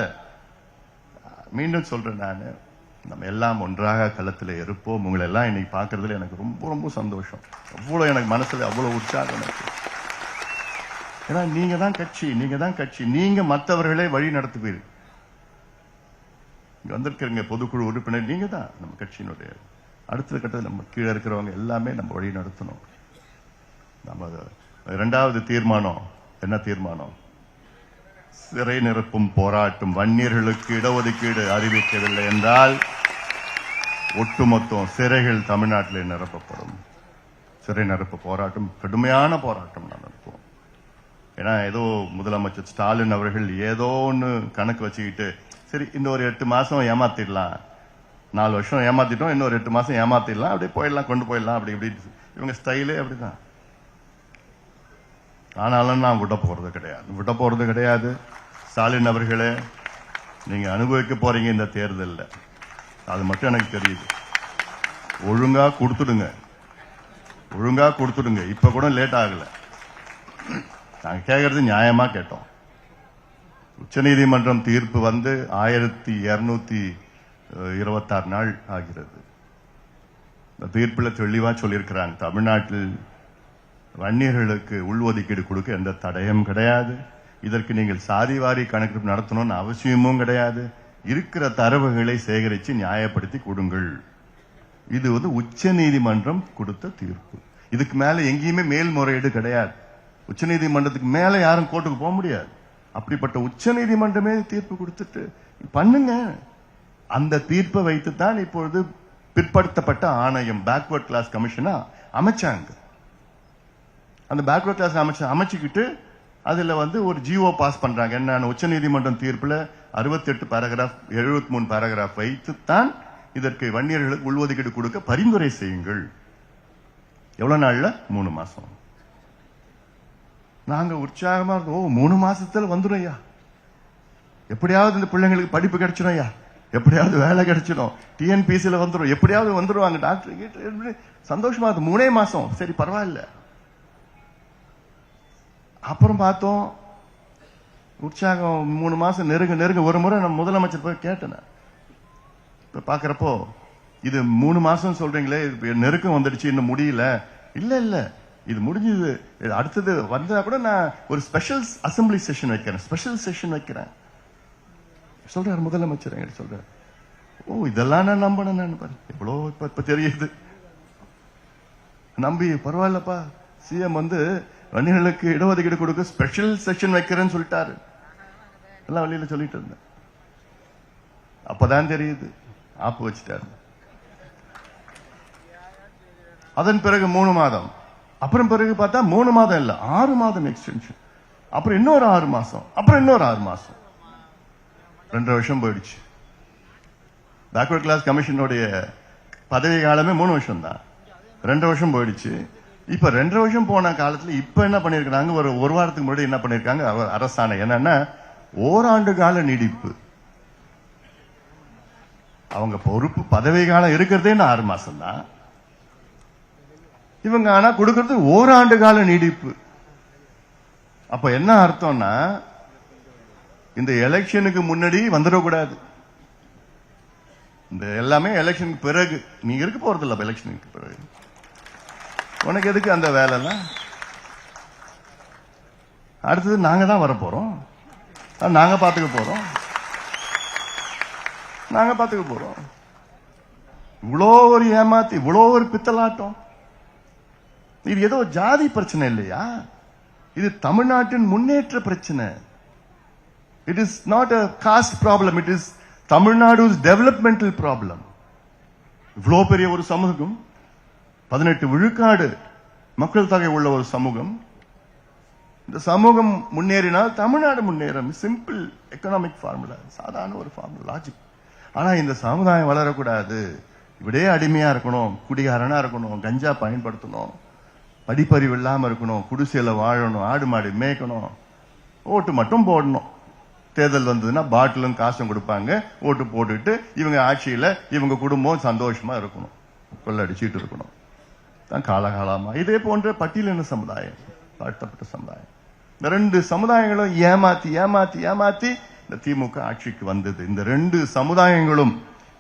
மீண்டும் சொல்றேன், நான் நம்ம எல்லாம் ஒன்றாக களத்தில் இருப்போம். உங்களை எல்லாம் இன்னைக்கு பார்க்கறதுல எனக்கு ரொம்ப ரொம்ப சந்தோஷம். அவ்வளவு எனக்கு மனசுல அவ்வளவு உற்சாகம் எனக்கு. ஏன்னா நீங்க தான் கட்சி, நீங்க மற்றவர்களே வழி நடத்துவீர்கள். இங்க வந்திருக்கிறீங்க பொதுக்குழு உறுப்பினர், நீங்க தான் நம்ம கட்சியினுடைய அடுத்த கட்டத்தில் நம்ம கீழே இருக்கிறவங்க எல்லாமே நம்ம வழி நடத்தணும். நம்ம 2வது தீர்மானம் என்ன தீர்மானம்? சிறை நிரப்பும் போராட்டம். வன்னியர்களுக்கு இடஒதுக்கீடு அறிவிக்கவில்லை என்றால் ஒட்டுமொத்தம் சிறைகள் தமிழ்நாட்டில் நிரப்பப்படும். சிறை நிரப்பு போராட்டம், கடுமையான போராட்டம் நடத்துவோம். ஏன்னா ஏதோ முதலமைச்சர் ஸ்டாலின் அவர்கள் ஏதோ ஒன்று கணக்கு வச்சுக்கிட்டு, சரி இன்னொரு 8 மாசம் ஏமாத்திடலாம், 4 வருஷம் ஏமாத்திட்டோம், இன்னொரு 8 மாசம் ஏமாத்திடலாம், அப்படியே போயிடலாம், கொண்டு போயிடலாம், அப்படி இப்படி. இவங்க ஸ்டைலே அப்படிதான். ஆனாலும் நான் விட போறது கிடையாது. ஸ்டாலின் அவர்களே, நீங்க அனுபவிக்க போறீங்க இந்த தேர்தலில், அது மட்டும் எனக்கு தெரியுது. ஒழுங்கா கொடுத்துடுங்க. இப்ப கூட லேட் ஆகல. நாங்க கேட்கறது நியாயமா கேட்டோம். உச்சநீதிமன்றம் தீர்ப்பு வந்து 1226 நாள் ஆகிறது. இந்த தீர்ப்புல தெளிவா சொல்லியிருக்கிறாங்க, தமிழ்நாட்டில் வன்னியர்களுக்கு உள்ஒதுக்கீடு கொடுக்க எந்த தடயம் கிடையாது. இதற்கு நீங்கள் சாதிவாரி கணக்கெடுப்பு நடத்தணும்னு அவசியமும் கிடையாது. இருக்கிற தரவுகளை சேகரித்து நியாயப்படுத்தி கொடுங்கள். இது உச்ச நீதிமன்றம் கொடுத்த தீர்ப்பு. இதுக்கு மேல எங்கேயுமே மேல்முறையீடு கிடையாது. உச்ச நீதிமன்றத்துக்கு மேல யாரும் கோர்ட்டுக்கு போக முடியாது. அப்படிப்பட்ட உச்ச நீதிமன்றமே தீர்ப்பு கொடுத்துட்டு பண்ணுங்க. அந்த தீர்ப்பை வைத்துத்தான் இப்பொழுது பிற்படுத்தப்பட்ட ஆணையம் பேக்வர்ட் கிளாஸ் கமிஷனா அமைச்சாங்க. அந்த பேக்வர்ட் கிளாஸ் அமைச்சுக்கிட்டு அதுல ஒரு ஜிஓ பாஸ் பண்றாங்க. என்ன, உச்ச நீதிமன்றம் தீர்ப்புல 68 பேராகிராஃப் 73 பேராகிராஃப் வைத்துத்தான் இதற்கு வன்னியர்களுக்கு உள்ஒதுக்கீடு கொடுக்க பரிந்துரை செய்யுங்கள். எவ்வளவு நாள்ல? 3 மாசம். நாங்க உற்சாகமா இருந்தோம். 3 மாசத்துல வந்துடும் ஐயா, எப்படியாவது இந்த பிள்ளைங்களுக்கு படிப்பு கிடைச்சிடும் ஐயா, எப்படியாவது வேலை கிடைச்சிடும், டிஎன்பிசில வந்துடும், எப்படியாவது வந்துருவாங்க டாக்டர், சந்தோஷமா இருக்கு. 3 மாசம் சரி பரவாயில்ல. அப்புறம் பார்த்தோம் உற்சாகம் 3 மாசம் நெருங்க. ஒரு முறை நம்ம முதலமைச்சர் போய் கேட்டேன். இப்ப பாக்குறப்போ இது 3 மாசம் சொல்றீங்களே, நெருக்கம் வந்துடுச்சு, இன்னும் முடியல. இல்ல இது முடிஞ்சது, அடுத்தது வந்தா கூட நான் ஒரு ஸ்பெஷல் அசம்பிளி செஷன் வைக்கிறேன், ஸ்பெஷல் செஷன் வைக்கிறேன் சொல்றாரு முதலமைச்சர். சொல்றாரு, ஓ இதெல்லாம் நான் நம்பணும். நான் பாரு எவ்வளோ இப்ப தெரியுது, நம்பி பரவாயில்லப்பா. சிஎம் வன்னியர்களுக்கு இடஒதுக்கீடு கொடுக்க ஸ்பெஷல் செஷன் வைக்கிறேன்னு சொல்லிட்டாரு. எல்லாம் வழியில சொல்லிட்டு இருந்தேன். அப்பதான் தெரியுது ஆப்பு வச்சுட்டாரு. அதன் பிறகு 3 மாதம், அப்புறம் பிறகு பார்த்தா 3 மாதம் இல்ல 6 மாதம் எக்ஸ்டென்ஷன், அப்புறம் இன்னொரு 6 மாசம், அப்புறம் இன்னொரு 6 மாசம், 2 வருஷம் போயிடுச்சு. பேக்வர்ட் கிளாஸ் கமிஷனுடைய பதவி காலமே 3 வருஷம் தான், 2 வருஷம் போயிடுச்சு. இப்ப 2 வருஷம் போன காலத்துல இப்ப என்ன பண்ணிருக்காங்க, ஒரு வாரத்துக்கு முன்னாடி என்ன பண்ணிருக்காங்க அரசாணை, என்னன்னா ஓராண்டு கால நீடிப்பு. அவங்க பொறுப்பு பதவி காலம் இருக்கிறதே 6 மாசம் தான், இவங்க ஆனா கொடுக்கிறது ஓராண்டு கால நீடிப்பு. அப்ப என்ன அர்த்தம்னா, இந்த எலெக்ஷனுக்கு முன்னாடி வந்துடக்கூடாது. இந்த எல்லாமே எலெக்ஷனுக்கு பிறகு. நீங்க இருக்க போறது இல்ல எலெக்ஷனுக்கு பிறகு, உனக்கு எதுக்கு அந்த வேலைலாம்? அடுத்தது நாங்க தான் வர போறோம், நாங்க பாத்துக்க போறோம். இவ்வளோ ஒரு ஏமாத்தி, இவ்வளோ ஒரு பித்தலாட்டம். இது ஏதோ ஜாதி பிரச்சனை இல்லையா, இது தமிழ்நாட்டின் முன்னேற்ற பிரச்சனை. It is not a cost problem, it is Tamil Nadu's developmental problem. இவ்வளோ பெரிய ஒரு சமூகம், 18 விழுக்காடு மக்கள் தொகை உள்ள ஒரு சமூகம். இந்த சமூகம் முன்னேறினால் தமிழ்நாடு முன்னேறும். சிம்பிள் எக்கனாமிக் ஃபார்முலா, சாதாரண ஒரு ஃபார்முலா, லாஜிக். ஆனா இந்த சமுதாயம் வளரக்கூடாது, இப்படியே அடிமையா இருக்கணும், குடிகாரனா இருக்கணும், கஞ்சா பயன்படுத்தணும், படிப்பறிவு இல்லாம இருக்கணும், குடிசையில வாழணும், ஆடு மாடு மேய்க்கணும், ஓட்டு மட்டும் போடணும். தேர்தல் வந்ததுன்னா பாட்டிலும் காசும் கொடுப்பாங்க, ஓட்டு போட்டுட்டு இவங்க ஆட்சியில இவங்க குடும்பம் சந்தோஷமா இருக்கணும், கொள்ளடிச்சிட்டு இருக்கணும். தான் காலகாலமா இதே போன்ற பட்டியலின சமுதாயம், தாழ்த்தப்பட்ட சமுதாயம், இந்த 2 சமுதாயங்களும் ஏமாத்தி இந்த திமுக ஆட்சிக்கு வந்தது. இந்த 2 சமுதாயங்களும்,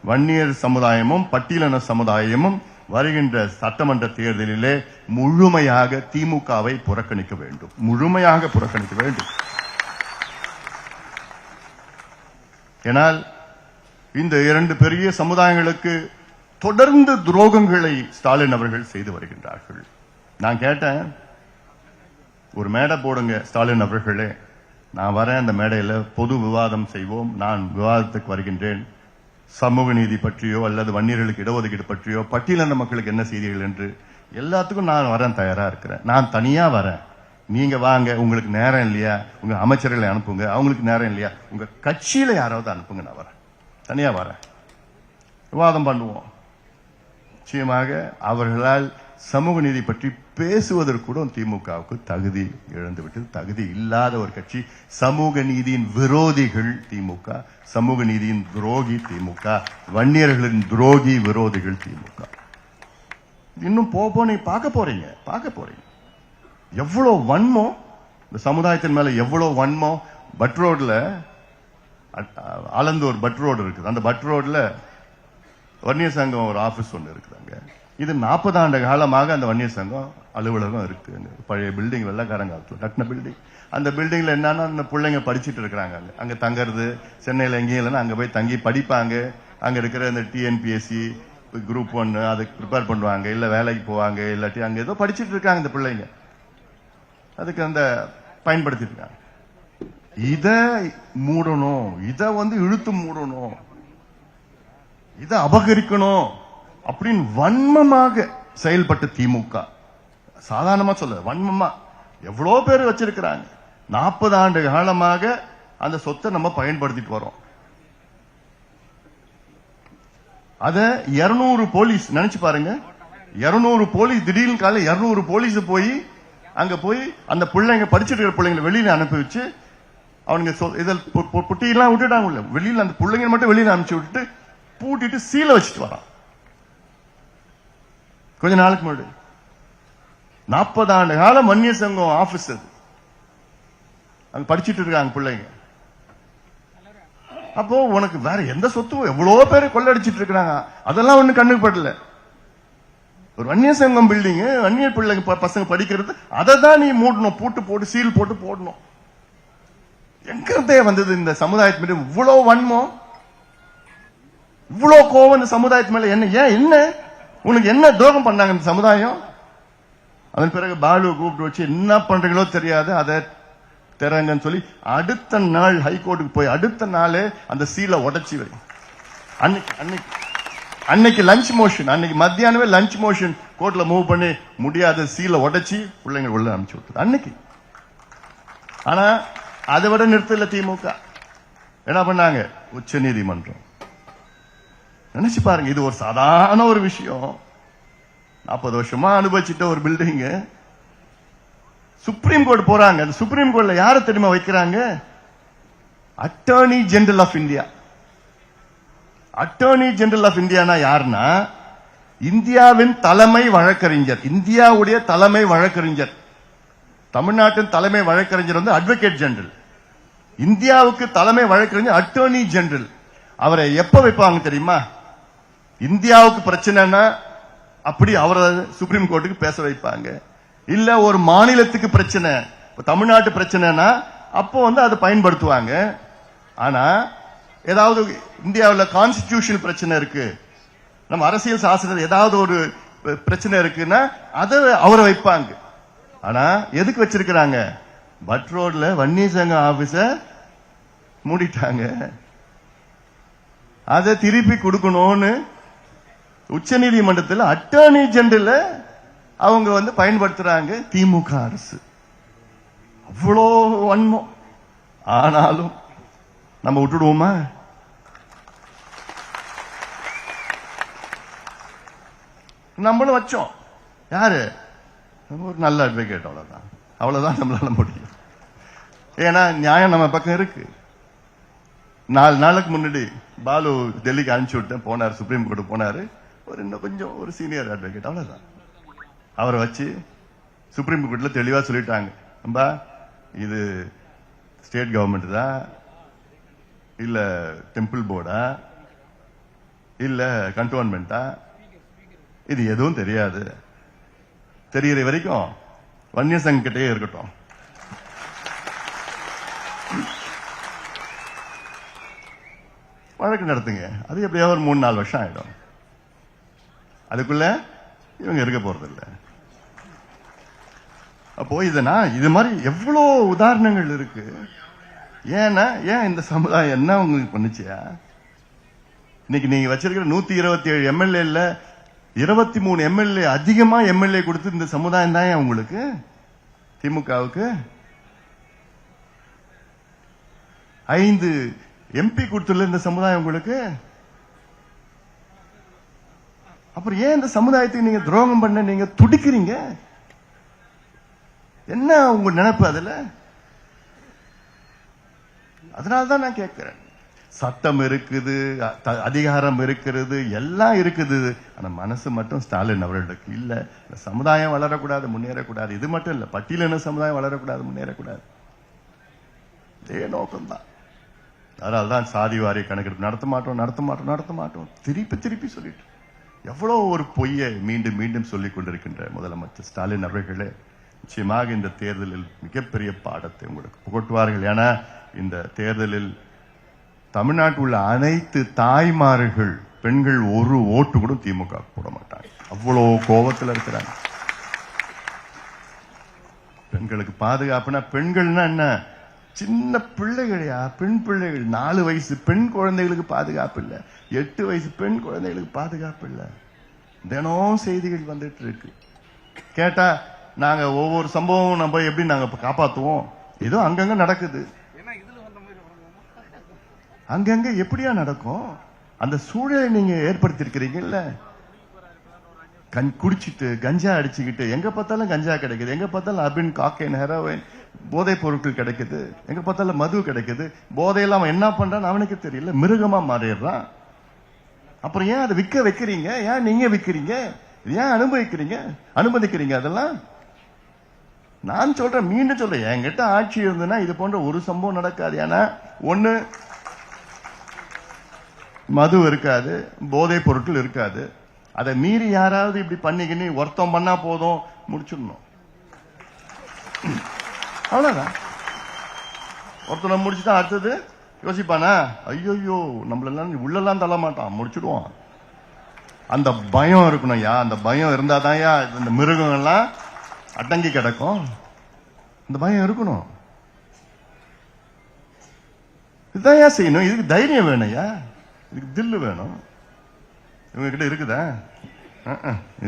வன்னியர் சமுதாயமும் பட்டியலின சமுதாயமும், வருகின்ற சட்டமன்ற தேர்தலிலே முழுமையாக திமுகவை புறக்கணிக்க வேண்டும், முழுமையாக புறக்கணிக்க வேண்டும். ஏனால் இந்த 2 பெரிய சமுதாயங்களுக்கு தொடர்ந்து துரோகங்களை ஸ்டாலின் அவர்கள் செய்து வருகின்றார்கள். நான் கேட்டேன், ஒரு மேடை போடுங்க ஸ்டாலின் அவர்களே, நான் வரேன், அந்த மேடையில பொது விவாதம் செய்வோம், நான் விவாதத்துக்கு வருகின்றேன், சமூக நீதி பற்றியோ அல்லது வன்னியர்களுக்கு இடஒதுக்கீடு பற்றியோ, பட்டியலின மக்களுக்கு என்ன செய்திகள் என்று எல்லாத்துக்கும் நான் வரேன், தயாரா இருக்கிறேன். நான் தனியா வரேன், நீங்க வாங்க, உங்களுக்கு நேரம் இல்லையா உங்க அமைச்சர்களை அனுப்புங்க, அவங்களுக்கு நேரம் இல்லையா உங்க கட்சியில யாராவது அனுப்புங்க, நான் வரேன், தனியா வரேன், விவாதம் பண்ணுவோம். நிச்சயமாக அவர்களால் சமூக நீதி பற்றி பேசுவதற்கு கூட திமுகவுக்கு தகுதி இழந்துவிட்டது. தகுதி இல்லாத ஒரு கட்சி, சமூக நீதியின் விரோதிகள் திமுக, சமூக நீதியின் துரோகி திமுக, வன்னியர்களின் துரோகி விரோதிகள் திமுக. இன்னும் நீ பார்க்க போறீங்க எவ்வளவு வன்மம் இந்த சமுதாயத்தின் மேல, எவ்வளவு வன்மம். பட் ரோட்ல, ஆலந்தூர் பட் ரோடு இருக்குது, அந்த பட் ரோட்ல வன்னியர் சங்கம் ஒரு ஆபீஸ் ஒன்று இருக்குதாங்க. இது 40 ஆண்டு காலமாக அந்த வன்னியர் சங்கம் அலுவலகம் இருக்கு. பழைய பில்டிங், வெள்ளக்காரங்காலத்துல கட்டின பில்டிங். அந்த பில்டிங்ல என்னன்னா அந்த பிள்ளைங்க படிச்சுட்டு இருக்கிறாங்க. அங்க தங்கறது, சென்னையில எங்கேயும் இல்லைன்னா அங்க போய் தங்கி படிப்பாங்க. அங்க இருக்கிற இந்த டிஎன்பிஎஸ்சி குரூப் 1 அதுக்கு ப்ரிப்பேர் பண்ணுவாங்க, இல்ல வேலைக்கு போவாங்க, இல்லாட்டி அங்க ஏதோ படிச்சுட்டு இருக்காங்க இந்த பிள்ளைங்க. அதுக்கு அந்த பயன்படுத்திட்டு இருக்காங்க. இத மூடணும், இத இழுத்து மூடணும், இத அபகரிக்கணும் அப்படின்னு வன்மமாக செயல்பட்ட திமுக. சாதாரணமா சொல்ல, வன்மமா எவ்வளவு பேர் வச்சிருக்கிறாங்க. 40 ஆண்டு காலமாக அந்த சொத்தை நம்ம பயன்படுத்திட்டு வரோம். அத 200 போலீஸ் நினைச்சு பாருங்க. 200 போலீஸ் திடீர்னு காலை 200 போலீஸ் போய் அங்க போய் அந்த பிள்ளைங்க படிச்சுட்டு இருக்கிற பிள்ளைங்களை வெளியில அனுப்பி வச்சு அவனுங்க இதில் புட்டியெல்லாம் விட்டுட்டாங்க. வெளியில அந்த பிள்ளைங்க மட்டும் வெளியில அனுப்பிச்சு விட்டுட்டு பூட்டிட்டு சீலை வச்சுட்டு வரான். கொஞ்ச நாளுக்கு முன்னாடி 40 ஆண்டு காலம் வன்னியர் சங்கம் ஆபீஸ் அது. அங்க படிச்சுட்டு இருக்காங்க பிள்ளைங்க. அப்போ உனக்கு வேற எந்த சொத்தும் எவ்வளவு பேர் கொள்ளடிச்சிட்டு இருக்கிறாங்க, அதெல்லாம் ஒண்ணு கண்ணுக்கு படல. ஒரு வன்னியர் சங்கம் பில்டிங், வன்னியர் பிள்ளைங்க பசங்க படிக்கிறது, அதை தான் நீ மூடணும், பூட்டு போட்டு சீல் போட்டு போடணும். எங்கிருந்தே வந்தது இந்த சமுதாயத்து மேல இவ்வளவு வன்மம், இவ்வளவு கோவம் இந்த சமுதாயத்து மேல? என்ன உனக்கு என்ன துரோகம் பண்ணாங்க இந்த சமுதாயம்? அதன் பிறகு பாலு கூப்பிட்டு வச்சு என்ன பண்றீங்களோ தெரியாது, அதை திறங்கன்னு சொல்லி அடுத்த நாள் ஹைகோர்ட்டுக்கு போய் அடுத்த நாளே அந்த சீலை உடைச்சி வை. அன்னைக்கு லஞ்ச் மோஷன், அன்னைக்கு மத்தியானமே லஞ்ச் மோஷன் கோர்ட்ல மூவ் பண்ணி முடியாத சீலை உடைச்சி பிள்ளைங்க உள்ள அனுப்பிச்சு விட்டது அன்னைக்கு. ஆனா அதை விட நிறுத்தல திமுக. என்ன பண்ணாங்க? உச்ச நீதிமன்றம். நினைச்சு பாருங்க, இது ஒரு சாதாரண ஒரு விஷயம். 40 வருஷமா அனுபவிச்சுட்ட ஒரு பில்டிங் சுப்ரீம் கோர்ட் போறாங்க. அந்த சுப்ரீம் கோர்ட்ல யாரை தெரியுமா வைக்கிறாங்க? Attorney general of India. Attorney general of இந்தியானா யாருன்னா இந்தியாவின் தலைமை வழக்கறிஞர், இந்தியாவுடைய தலைமை வழக்கறிஞர். தமிழ்நாட்டின் தலைமை வழக்கறிஞர் அட்வொகேட் ஜெனரல். இந்தியாவுக்கு தலைமை வழக்கறிஞர் அட்டர்னி ஜெனரல். அவரை எப்ப வைப்பாங்க தெரியுமா? இந்தியாவுக்கு பிரச்சனைனா அப்படி அவரை சுப்ரீம் கோர்ட்டுக்கு பேச வைப்பாங்க. இல்ல ஒரு மாநிலத்துக்கு பிரச்சனை, தமிழ்நாட்டு பிரச்சனைனா அப்போ அதை பயன்படுத்துவாங்க. ஆனா ஏதாவது இந்தியாவில் கான்ஸ்டிடியூஷன் பிரச்சனை இருக்கு, நம்ம அரசியல் சாசனத்தில் ஏதாவது ஒரு பிரச்சனை இருக்குன்னா அதை அவரை வைப்பாங்க. ஆனா எதுக்கு வச்சிருக்கிறாங்க? பட் ரோட்ல வன்னியர் சங்க ஆபீஸ மூடிட்டாங்க. அதை திருப்பி கொடுக்கணும்னு உச்ச நீதிமன்றத்தில் அட்டர்னி ஜெனரல் அவங்க பயன்படுத்துறாங்க திமுக அரசு. அவ்வளோ வன்மம். ஆனாலும் நம்ம விட்டுடுவோமா? நம்மளும் வச்சோம். யாரு? ஒரு நல்ல அட்வொகேட், அவ்வளவுதான் நம்மளால முடியும். ஏன்னா நியாயம் நம்ம பக்கம் இருக்கு. 4 நாளுக்கு முன்னாடி பாலு டெல்லிக்கு அனுப்பிச்சு விட்டேன், போனார், சுப்ரீம் கோர்ட் போனாரு. இன்னும் கொஞ்சம் ஒரு சீனியர் அட்வொகேட், அவ்வளவுதான். அவரை வச்சு சுப்ரீம் கோர்ட்ல தெளிவா சொல்லிட்டாங்க, அம்பா இது ஸ்டேட் கவர்மெண்ட் தான், இல்ல டெம்பிள் போர்டா, இல்ல கண்டோன்மெண்டா, இது எதுவும் தெரியாது. தெரிகிற வரைக்கும் வன்னியர் சங்கம் கிட்டே இருக்கட்டும். வழக்கு நடத்துங்க. அது எப்படியா ஒரு 3-4 வருஷம் ஆயிடும். அதுக்குள்ள இவங்க இருக்க போறது இல்லை. அப்போ இது மாதிரி எவ்வளவு உதாரணங்கள் இருக்கு. ஏன்னா ஏன் இந்த சமுதாயம் என்ன உங்களுக்கு பண்ணுச்சியா? இன்னைக்கு நீங்க வச்சிருக்கிற 127 எம்எல்ஏ 23 எம்எல்ஏ அதிகமா எம்எல்ஏ கொடுத்து இந்த சமுதாயம் தான் உங்களுக்கு, திமுகவுக்கு 5 எம்பி கொடுத்துள்ள இந்த சமுதாயம் உங்களுக்கு. அப்புறம் ஏன் இந்த சமுதாயத்துக்கு நீங்க துரோகம் பண்ண நீங்க துடிக்கிறீங்க? என்ன உங்க நினைப்பு அதுல? அதனால்தான் நான் கேட்கிறேன். சட்டம் இருக்குது, அதிகாரம் இருக்கிறது, எல்லாம் இருக்குது. ஆனா மனசு மட்டும் ஸ்டாலின் அவர்களுக்கு இல்ல. இந்த சமுதாயம் வளரக்கூடாது, முன்னேறக்கூடாது. இது மட்டும் இல்ல, பட்டியலின சமுதாயம் வளரக்கூடாது, முன்னேறக்கூடாது. இதே நோக்கம்தான். அதனால்தான் சாதி வாரி கணக்கெடுப்பு நடத்த மாட்டோம் திருப்பி சொல்லிட்டு எவ்வளவு ஒரு பொய்யை மீண்டும் மீண்டும் சொல்லிக் கொண்டிருக்கின்ற முதலமைச்சர் ஸ்டாலின் அவர்களே, நிச்சயமாக இந்த தேர்தலில் மிகப்பெரிய பாடத்தை உங்களுக்கு புகட்டுவார்கள். ஏன்னா இந்த தேர்தலில் தமிழ்நாட்டில் உள்ள அனைத்து தாய்மார்கள் பெண்கள் ஒரு ஓட்டு கூட திமுக போட மாட்டாங்க. அவ்வளவு கோபத்தில் இருக்கிறாங்க. பெண்களுக்கு பாதுகாப்புனா, பெண்கள்னா என்ன, சின்ன பிள்ளைகளையா, பெண் பிள்ளைகள், 4 வயசு பெண் குழந்தைகளுக்கு பாதுகாப்பு இல்லை, 8 வயசு பெண் குழந்தைகளுக்கு பாதுகாப்பு இல்லை. தினம் செய்திகள் வந்துட்டு இருக்கு. கேட்டா நாங்க ஒவ்வொரு சம்பவம் நம்ம எப்படி நாங்க காப்பாத்துவோம், ஏதோ அங்கங்க நடக்குது. அங்கங்க எப்படியா நடக்கும்? அந்த சூழலை நீங்க ஏற்படுத்தி இருக்கிறீங்கல்ல. குடிச்சிட்டு கஞ்சா அடிச்சுக்கிட்டு எங்க பார்த்தாலும் கஞ்சா கிடைக்குது, எங்க பார்த்தாலும் அபின், காக்கைன், ஹெரோயின், போதைப் பொருட்கள் கிடைக்குது, எங்க பார்த்தாலும் மது கிடைக்குது. போதையெல்லாம் அவன் என்ன பண்றான்னு அவனுக்கு தெரியல, மிருகமா மாறிடுறான். அப்புறம் ஏன் அதை விற்க வைக்கிறீங்க? ஏன் நீங்க விற்கிறீங்க? ஏன் அனுமதிக்கிறீங்க? அதெல்லாம் நான் சொல்றேன், மீண்டும் சொல்றேன், என்கிட்ட ஆட்சி இருந்ததுன்னா இது போன்ற ஒரு சம்பவம் நடக்காது. ஏன்னா ஒண்ணு மது இருக்காது, போதைப் பொருட்கள் இருக்காது. அதை மீறி யாராவது இப்படி பண்ணிக்கின்னு ஒருத்தம் பண்ணா போதும், முடிச்சிடணும். அவ்வளவுதான். ஒருத்தனை முடிச்சுதான் அடுத்தது யோசிப்பானா, ஐயோ நம்மளெல்லாம் உள்ளெல்லாம் தள்ள மாட்டான், முடிச்சுடுவான். அந்த பயம் இருக்கணும். அந்த பயம் இருந்தாதான் இந்த மிருகங்கள்லாம் அடங்கி கிடக்கும். இந்த பயம் இருக்கணும். இதுதான் செய்யணும். இதுக்கு தைரியம் வேணும்யா, இதுக்கு தில்லு வேணும். இவங்க கிட்ட இருக்குதா?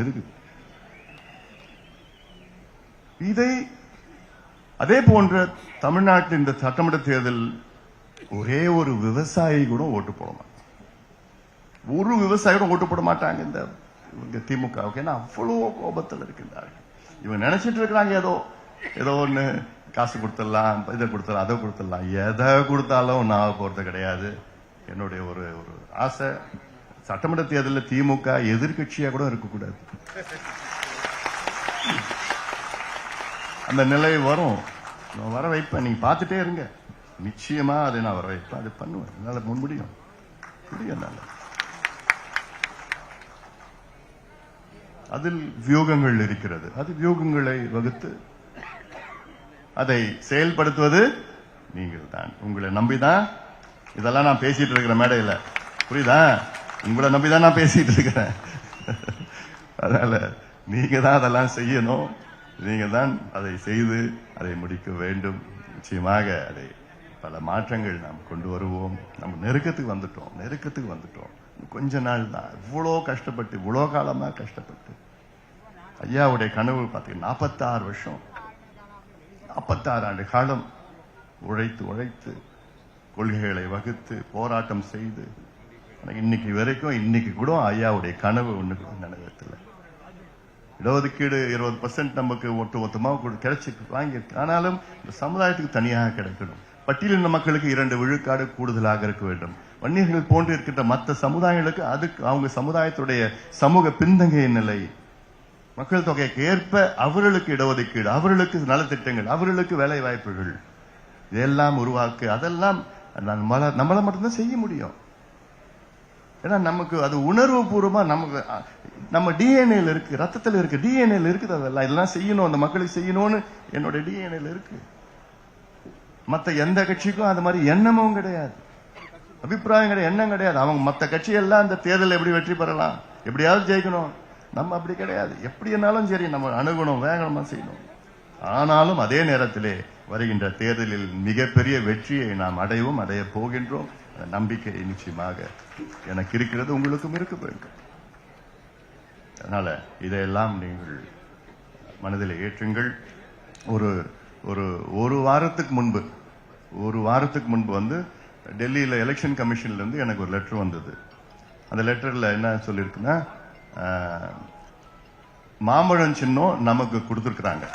இருக்கு. இதை அதே போன்ற தமிழ்நாட்டில் இந்த சட்டமன்ற தேர்தல் ஒரே ஒரு விவசாயி கூட ஓட்டு போட மாட்டாங்க. ஒரு விவசாயி கூட ஓட்டு போட மாட்டாங்க இந்த திமுகவுக்கு. ஏன்னா அவ்வளவு கோபத்தில் இருக்கின்றார்கள். இவங்க நினைச்சிட்டு இருக்கிறாங்க ஏதோ ஒண்ணு காசு கொடுத்துடலாம், இதை கொடுத்துடலாம், அதை கொடுத்துடலாம். எதை கொடுத்தாலும் நான் போறது கிடையாது. என்னுடைய ஒரு ஆசை, சட்டமன்ற தேர்தலில் திமுக எதிர்கட்சியா கூட இருக்கக்கூடாது. அந்த நிலை வரும், நான் வர வைப்பேன். நீங்க பார்த்துட்டே இருங்க, நிச்சயமா அதை நான் வர வைப்பேன். அது பண்ணுவேன், என்னால முடியும். அதில் வியூகங்கள் இருக்கிறது. அது வியூகங்களை வகுத்து அதை செயல்படுத்துவது நீங்கள் தான். உங்களை நம்பிதான் இதெல்லாம் நான் பேசிட்டு இருக்கிற மேடையில், புரியுதா? உங்களை நம்பிதான் நான் பேசிட்டு இருக்கிறேன். அதனால நீங்க தான் அதெல்லாம் செய்யணும். நீங்க தான் அதை செய்து அதை முடிக்க வேண்டும். நிச்சயமாக அதை பல மாற்றங்கள் நாம் கொண்டு வருவோம். நம்ம நெருக்கத்துக்கு வந்துட்டோம். கொஞ்ச நாள் தான். இவ்வளோ கஷ்டப்பட்டு, இவ்வளோ காலமா கஷ்டப்பட்டு ஐயாவுடைய கனவு பார்த்தீங்கன்னா 46 வருஷம், 46 ஆண்டு காலம் உழைத்து கொள்கைகளை வகுத்து போராட்டம் செய்து இன்னைக்கு கூட ஐயாவுடைய கனவு ஒண்ணு கூட நிறைவேற்றல. இடஒதுக்கீடு 20% நமக்கு ஒட்டுமொத்தமாக கிடைச்சி வாங்கியிருக்கு. ஆனாலும் இந்த சமுதாயத்துக்கு தனியாக கிடைக்கணும். பட்டியலின மக்களுக்கு 2 விழுக்காடு கூடுதலாக இருக்க வேண்டும். வன்னியர்கள் போன்று இருக்கின்ற மற்ற சமுதாயங்களுக்கு அதுக்கு அவங்க சமுதாயத்துடைய சமூக பின்தங்கிய நிலை, மக்கள் தொகைக்கு ஏற்ப அவர்களுக்கு இடஒதுக்கீடு, அவர்களுக்கு நலத்திட்டங்கள், அவர்களுக்கு வேலை வாய்ப்புகள் இதெல்லாம் உருவாக்கு. அதெல்லாம் நம்மள மட்டும்தான் செய்ய முடியும். ஏன்னா நமக்கு அது உணர்வு பூர்வமா நமக்கு நம்ம டிஎன்ஏல இருக்கு, ரத்தத்தில் இருக்கு, டிஎன்ஏல இருக்குது. இதெல்லாம் செய்யணும், அந்த மக்களுக்கு செய்யணும்னு என்னோட டிஎன்ஏல இருக்கு. மத்த எந்த கட்சிக்கும் அந்த மாதிரி எண்ணமும் கிடையாது, அபிப்பிராயம் கிடையாது, எண்ணம் கிடையாது. அவங்க மத்த கட்சி எல்லாம் அந்த தேர்தல் எப்படி வெற்றி பெறலாம், எப்படியாவது ஜெயிக்கணும். நம்ம அப்படி கிடையாது. எப்படி என்னாலும் சரி நம்ம அணுகணும், வேகமா செய்யணும். ஆனாலும் அதே நேரத்திலே வருகின்ற தேர்தலில் மிகப்பெரிய வெற்றியை நாம் அடைய போகின்றோம். நம்பிக்கை நிச்சயமாக எனக்கு இருக்கிறது, உங்களுக்கும் இருக்க வேண்டும். அதனால இதையெல்லாம் நீங்கள் மனதில் ஏற்றுங்கள். ஒரு வாரத்துக்கு முன்பு வந்து டெல்லியில எலெக்ஷன் கமிஷன்ல இருந்து எனக்கு ஒரு லெட்டர் வந்தது. அந்த லெட்டர்ல என்ன சொல்லிருக்குன்னா, மாம்பழம் சின்னம் நமக்கு கொடுத்திருக்கிறாங்க.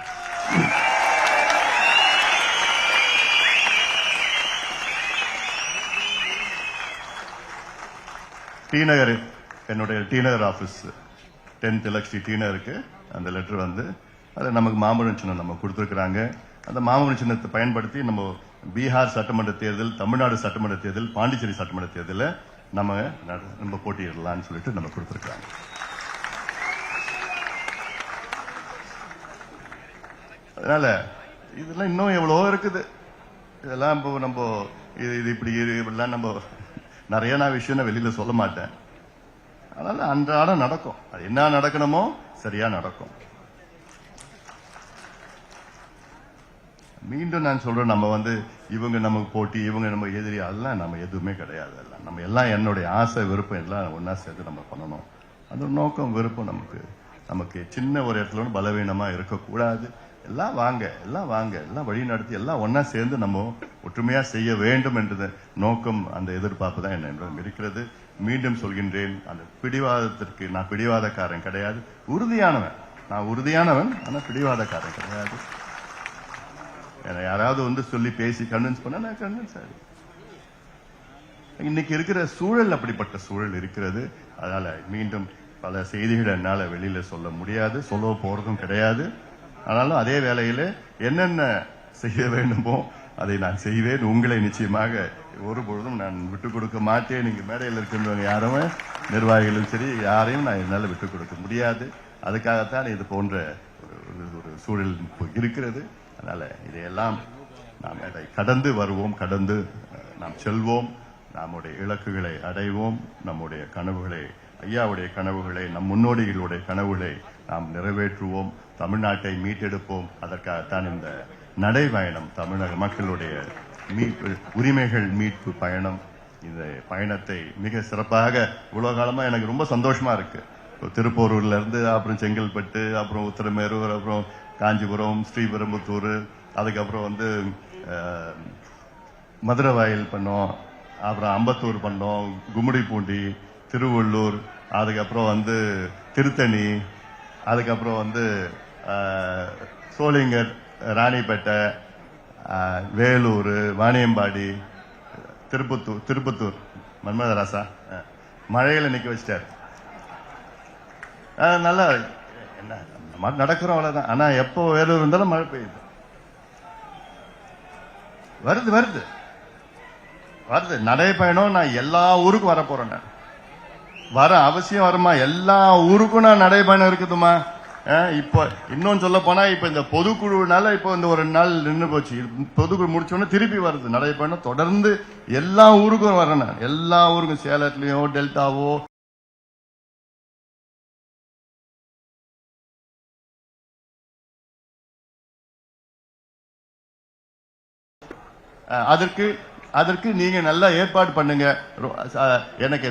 டிநகர், என்னுடைய டிநகர் ஆபீஸ் 10th எலக்ட்ரி டிநகருக்கு அந்த லெட்டர் வந்து அதில் நமக்கு மாம்பழம் சின்னம் நம்ம கொடுத்திருக்கிறாங்க. அந்த மாம்பழம் சின்னத்தை பயன்படுத்தி நம்ம பீகார் சட்டமன்ற தேர்தல், தமிழ்நாடு சட்டமன்ற தேர்தல், பாண்டிச்சேரி சட்டமன்ற தேர்தலில் நம்ம போட்டியிடலாம்னு சொல்லிட்டு நம்ம கொடுத்திருக்காங்க. அதனால இதெல்லாம் இன்னும் எவ்வளவோ இருக்குது. இதெல்லாம் இப்போ நம்ம இது இப்படி இப்படிலாம் நம்ம நிறைய விஷயம் வெளியில சொல்ல மாட்டேன். அதனால அன்றாடம் நடக்கும். அது என்ன நடக்கணுமோ சரியா நடக்கும். மீண்டும் நான் சொல்றேன், நம்ம இவங்க நமக்கு போட்டி, இவங்க நம்ம எதிரி, அதெல்லாம் நம்ம எதுவுமே கிடையாது. எல்லாம் நம்ம எல்லாம் என்னுடைய ஆசை விருப்பம் எல்லாம் ஒன்னா சேர்த்து நம்ம பண்ணணும். அந்த நோக்கம் விருப்பம் நமக்கு சின்ன ஒரு இடத்துல பலவீனமா இருக்கக்கூடாது. எல்லாம் வாங்க எல்லாம் வழி நடத்தி எல்லாம் ஒன்னா சேர்ந்து நம்ம ஒற்றுமையா செய்ய வேண்டும் என்ற நோக்கம், அந்த எதிர்பார்ப்பு தான் என்னிடம் இருக்கிறது. மீண்டும் சொல்கின்றேன், அந்த பிடிவாதத்திற்கு நான் பிடிவாதக்காரன் கிடையாது, உறுதியானவன். நான் உறுதியானவன், ஆனா பிடிவாதக்காரன் கிடையாது. யாராவது சொல்லி பேசி கன்வின்ஸ் பண்ண நான் கன்வின்ஸ் ஆகுது. இன்னைக்கு இருக்கிற சூழல் அப்படிப்பட்ட சூழல் இருக்கிறது. அதனால மீண்டும் பல செய்திகளை என்னால வெளியில சொல்ல முடியாது, சொல்ல போறதும் கிடையாது. ஆனாலும் அதே வேளையில என்னென்ன செய்ய வேண்டுமோ அதை நான் செய்வேன். உங்களை நிச்சயமாக ஒரு பொழுதும் நான் விட்டுக் கொடுக்க மாட்டேன். நீங்க மேடையில் இருக்கின்றவங்க யாருமே, நிர்வாகிகளும் சரி, யாரையும் நான் என்னால் விட்டுக் கொடுக்க முடியாது. அதுக்காகத்தான் இது போன்ற ஒரு சூழல் இருக்கிறது. அதனால இதையெல்லாம் நாம் அதை கடந்து வருவோம், கடந்து நாம் செல்வோம், நம்முடைய இலக்குகளை அடைவோம், நம்முடைய கனவுகளை, ஐயாவுடைய கனவுகளை, நம் முன்னோடிகளுடைய கனவுகளை நாம் நிறைவேற்றுவோம், தமிழ்நாட்டை மீட்டெடுப்போம். அதற்காகத்தான் இந்த நடைபயணம், தமிழக மக்களுடைய உரிமைகள் மீட்பு பயணம். இந்த பயணத்தை மிக சிறப்பாக இவ்வளவு காலமா எனக்கு ரொம்ப சந்தோஷமா இருக்கு. திருப்பூரூர்ல இருந்து அப்புறம் செங்கல்பட்டு, அப்புறம் உத்திரமேரூர், அப்புறம் காஞ்சிபுரம், ஸ்ரீபெரும்புத்தூர், அதுக்கப்புறம் மதுரவாயில் பண்ணோம், அப்புறம் அம்பத்தூர் பண்ணோம், கும்மிடிப்பூண்டி, திருவள்ளூர், அதுக்கப்புறம் திருத்தணி, அதுக்கப்புறம் சோளிங்கர், ராணிப்பேட்டை, வேலூர், வாணியம்பாடி, திருப்பத்தூர் மன்மதராசா மழையில நிக்க வச்சிட்டாரு. நல்லா என்ன நடக்கிறோம், அவ்வளவுதான். ஆனா எப்போ வேலூர் இருந்தாலும் மழை பெய்யுது, வருது நடைபயணம். நான் எல்லா ஊருக்கும் வர போறேன், வர அவசியம் வருமா? எல்லா ஊருக்கும் நான் நடைபயணம் இருக்குதுமா. இப்ப இன்னும் சொல்ல போனா இப்ப இந்த பொதுக்குழுனால இப்ப ஒரு நாள் நின்று போச்சு. பொதுக்குழு முடிச்சோன்னு திருப்பி வருது நடைபயணம். தொடர்ந்து எல்லா ஊருக்கும் வரேன், எல்லா ஊருக்கும், சேலத்திலயோ டெல்டாவோ அதற்கு நீங்க நல்லா ஏற்பாடு பண்ணுங்க. எனக்கு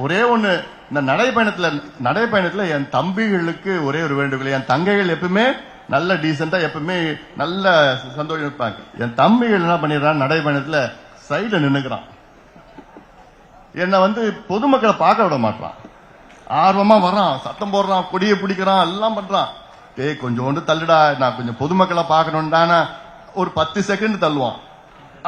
ஒரே ஒண்ணு, இந்த நடைபயணத்துல என் தம்பிகளுக்கு ஒரே ஒரு வேண்டுகோள். என் தங்கைகள் எப்பவுமே நல்ல டீசெண்டா, எப்பவுமே நல்ல சந்தோஷம் இருப்பாங்க. என் தம்பிகள் என்ன பண்ணிடுறான், நடைபயணத்துல சைடுல நின்னுக்கிறான். என்ன பொதுமக்களை பார்க்க விட மாட்டான். ஆர்வமா வரான், சத்தம் போடுறான், கொடியை பிடிக்கிறான், எல்லாம் பண்றான். கொஞ்சோண்டு தள்ளுடா, நான் கொஞ்சம் பொதுமக்களை பார்க்கணும்டான ஒரு 10 செகண்ட் தள்ளுவான்.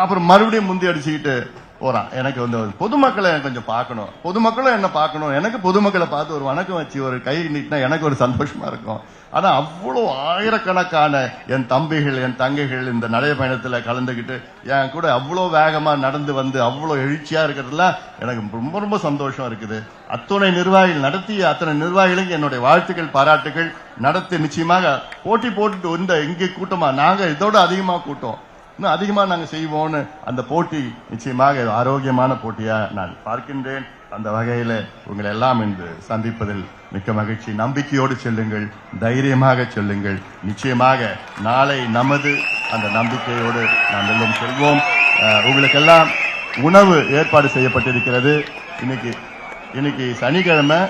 அப்புறம் மறுபடியும் முந்தி அடிச்சுக்கிட்டு போறான். எனக்கு பொதுமக்களை கொஞ்சம் பார்க்கணும், பொதுமக்களும் என்ன பார்க்கணும். எனக்கு பொதுமக்களை பார்த்து ஒரு வணக்கம் வச்சு ஒரு கை நீட்டினா எனக்கு ஒரு சந்தோஷமா இருக்கும். ஆனா அவ்வளவு ஆயிரக்கணக்கான என் தம்பிகள், என் தங்கைகள் இந்த நடைபயணத்துல கலந்துகிட்டு என் கூட அவ்வளவு வேகமா நடந்து அவ்வளவு எழுச்சியா இருக்கிறதுல எனக்கு ரொம்ப ரொம்ப சந்தோஷம் இருக்குது. அத்தனை நிர்வாகிகள் நடத்திய அத்தனை நிர்வாகிகளுக்கு என்னுடைய வாழ்த்துக்கள், பாராட்டுகள். நடத்தி நிச்சயமாக போட்டி போட்டுட்டு இங்கே கூட்டமா, நாங்க இதோட அதிகமா கூட்டம், இன்னும் அதிகமா நாங்க செய்வோம்னு அந்த போட்டி நிச்சயமாக ஆரோக்கியமான போட்டியா நான் பார்க்கின்றேன். அந்த வகையில உங்களை எல்லாம் இன்று சந்திப்பதில் மிக்க மகிழ்ச்சி. நம்பிக்கையோடு செல்லுங்கள், தைரியமாக செல்லுங்கள். நிச்சயமாக நாளை நமது, அந்த நம்பிக்கையோடு நாம் எல்லாம் செல்வோம். உங்களுக்கெல்லாம் உணவு ஏற்பாடு செய்யப்பட்டிருக்கிறது. இன்னைக்கு சனிக்கிழமை,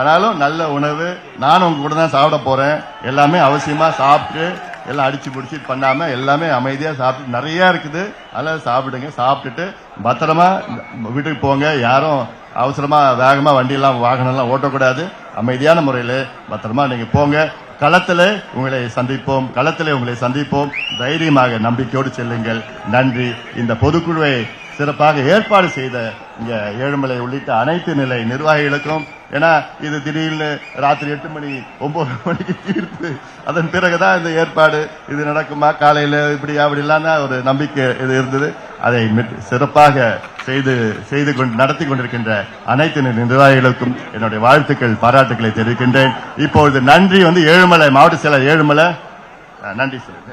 ஆனாலும் நல்ல உணவு. நானும் உங்க கூட தான் சாப்பிட போறேன். எல்லாமே அவசியமா சாப்பிட்டு, எல்லாம் அடிச்சு பிடிச்சி பண்ணாம எல்லாமே அமைதியா சாப்பிட்டு, நிறைய இருக்குது, அதெல்லாம் சாப்பிடுங்க. சாப்பிட்டுட்டு பத்திரமா வீட்டுக்கு போங்க. யாரும் அவசரமா வேகமா வண்டியெல்லாம் வாகனம்லாம் ஓட்டக்கூடாது. அமைதியான முறையில பத்திரமா நீங்க போங்க. களத்திலே உங்களை சந்திப்போம், தைரியமாக நம்பிக்கையோடு செல்லுங்கள். நன்றி. இந்த பொதுக்குழுவை சிறப்பாக ஏற்பாடு செய்த இங்க ஏழுமலை உள்ளிட்ட அனைத்து நிலை நிர்வாகிகளுக்கும், ஏன்னா இது திடீர்னு ராத்திரி 8 மணி 9 மணிக்கு தீர்ப்பு, அதன் பிறகுதான் இந்த ஏற்பாடு இது நடக்குமா, காலையில இப்படி அப்படிலாம் ஒரு நம்பிக்கை இது இருந்தது. அதை சிறப்பாக நடத்தி கொண்டிருக்கின்ற அனைத்து நிர்வாகிகளுக்கும் என்னுடைய வாழ்த்துக்கள், பாராட்டுக்களை தெரிவிக்கின்றேன். இப்பொழுது நன்றி ஏழுமலை மாவட்ட செயலர் ஏழுமலை நன்றி சொல்லுங்க.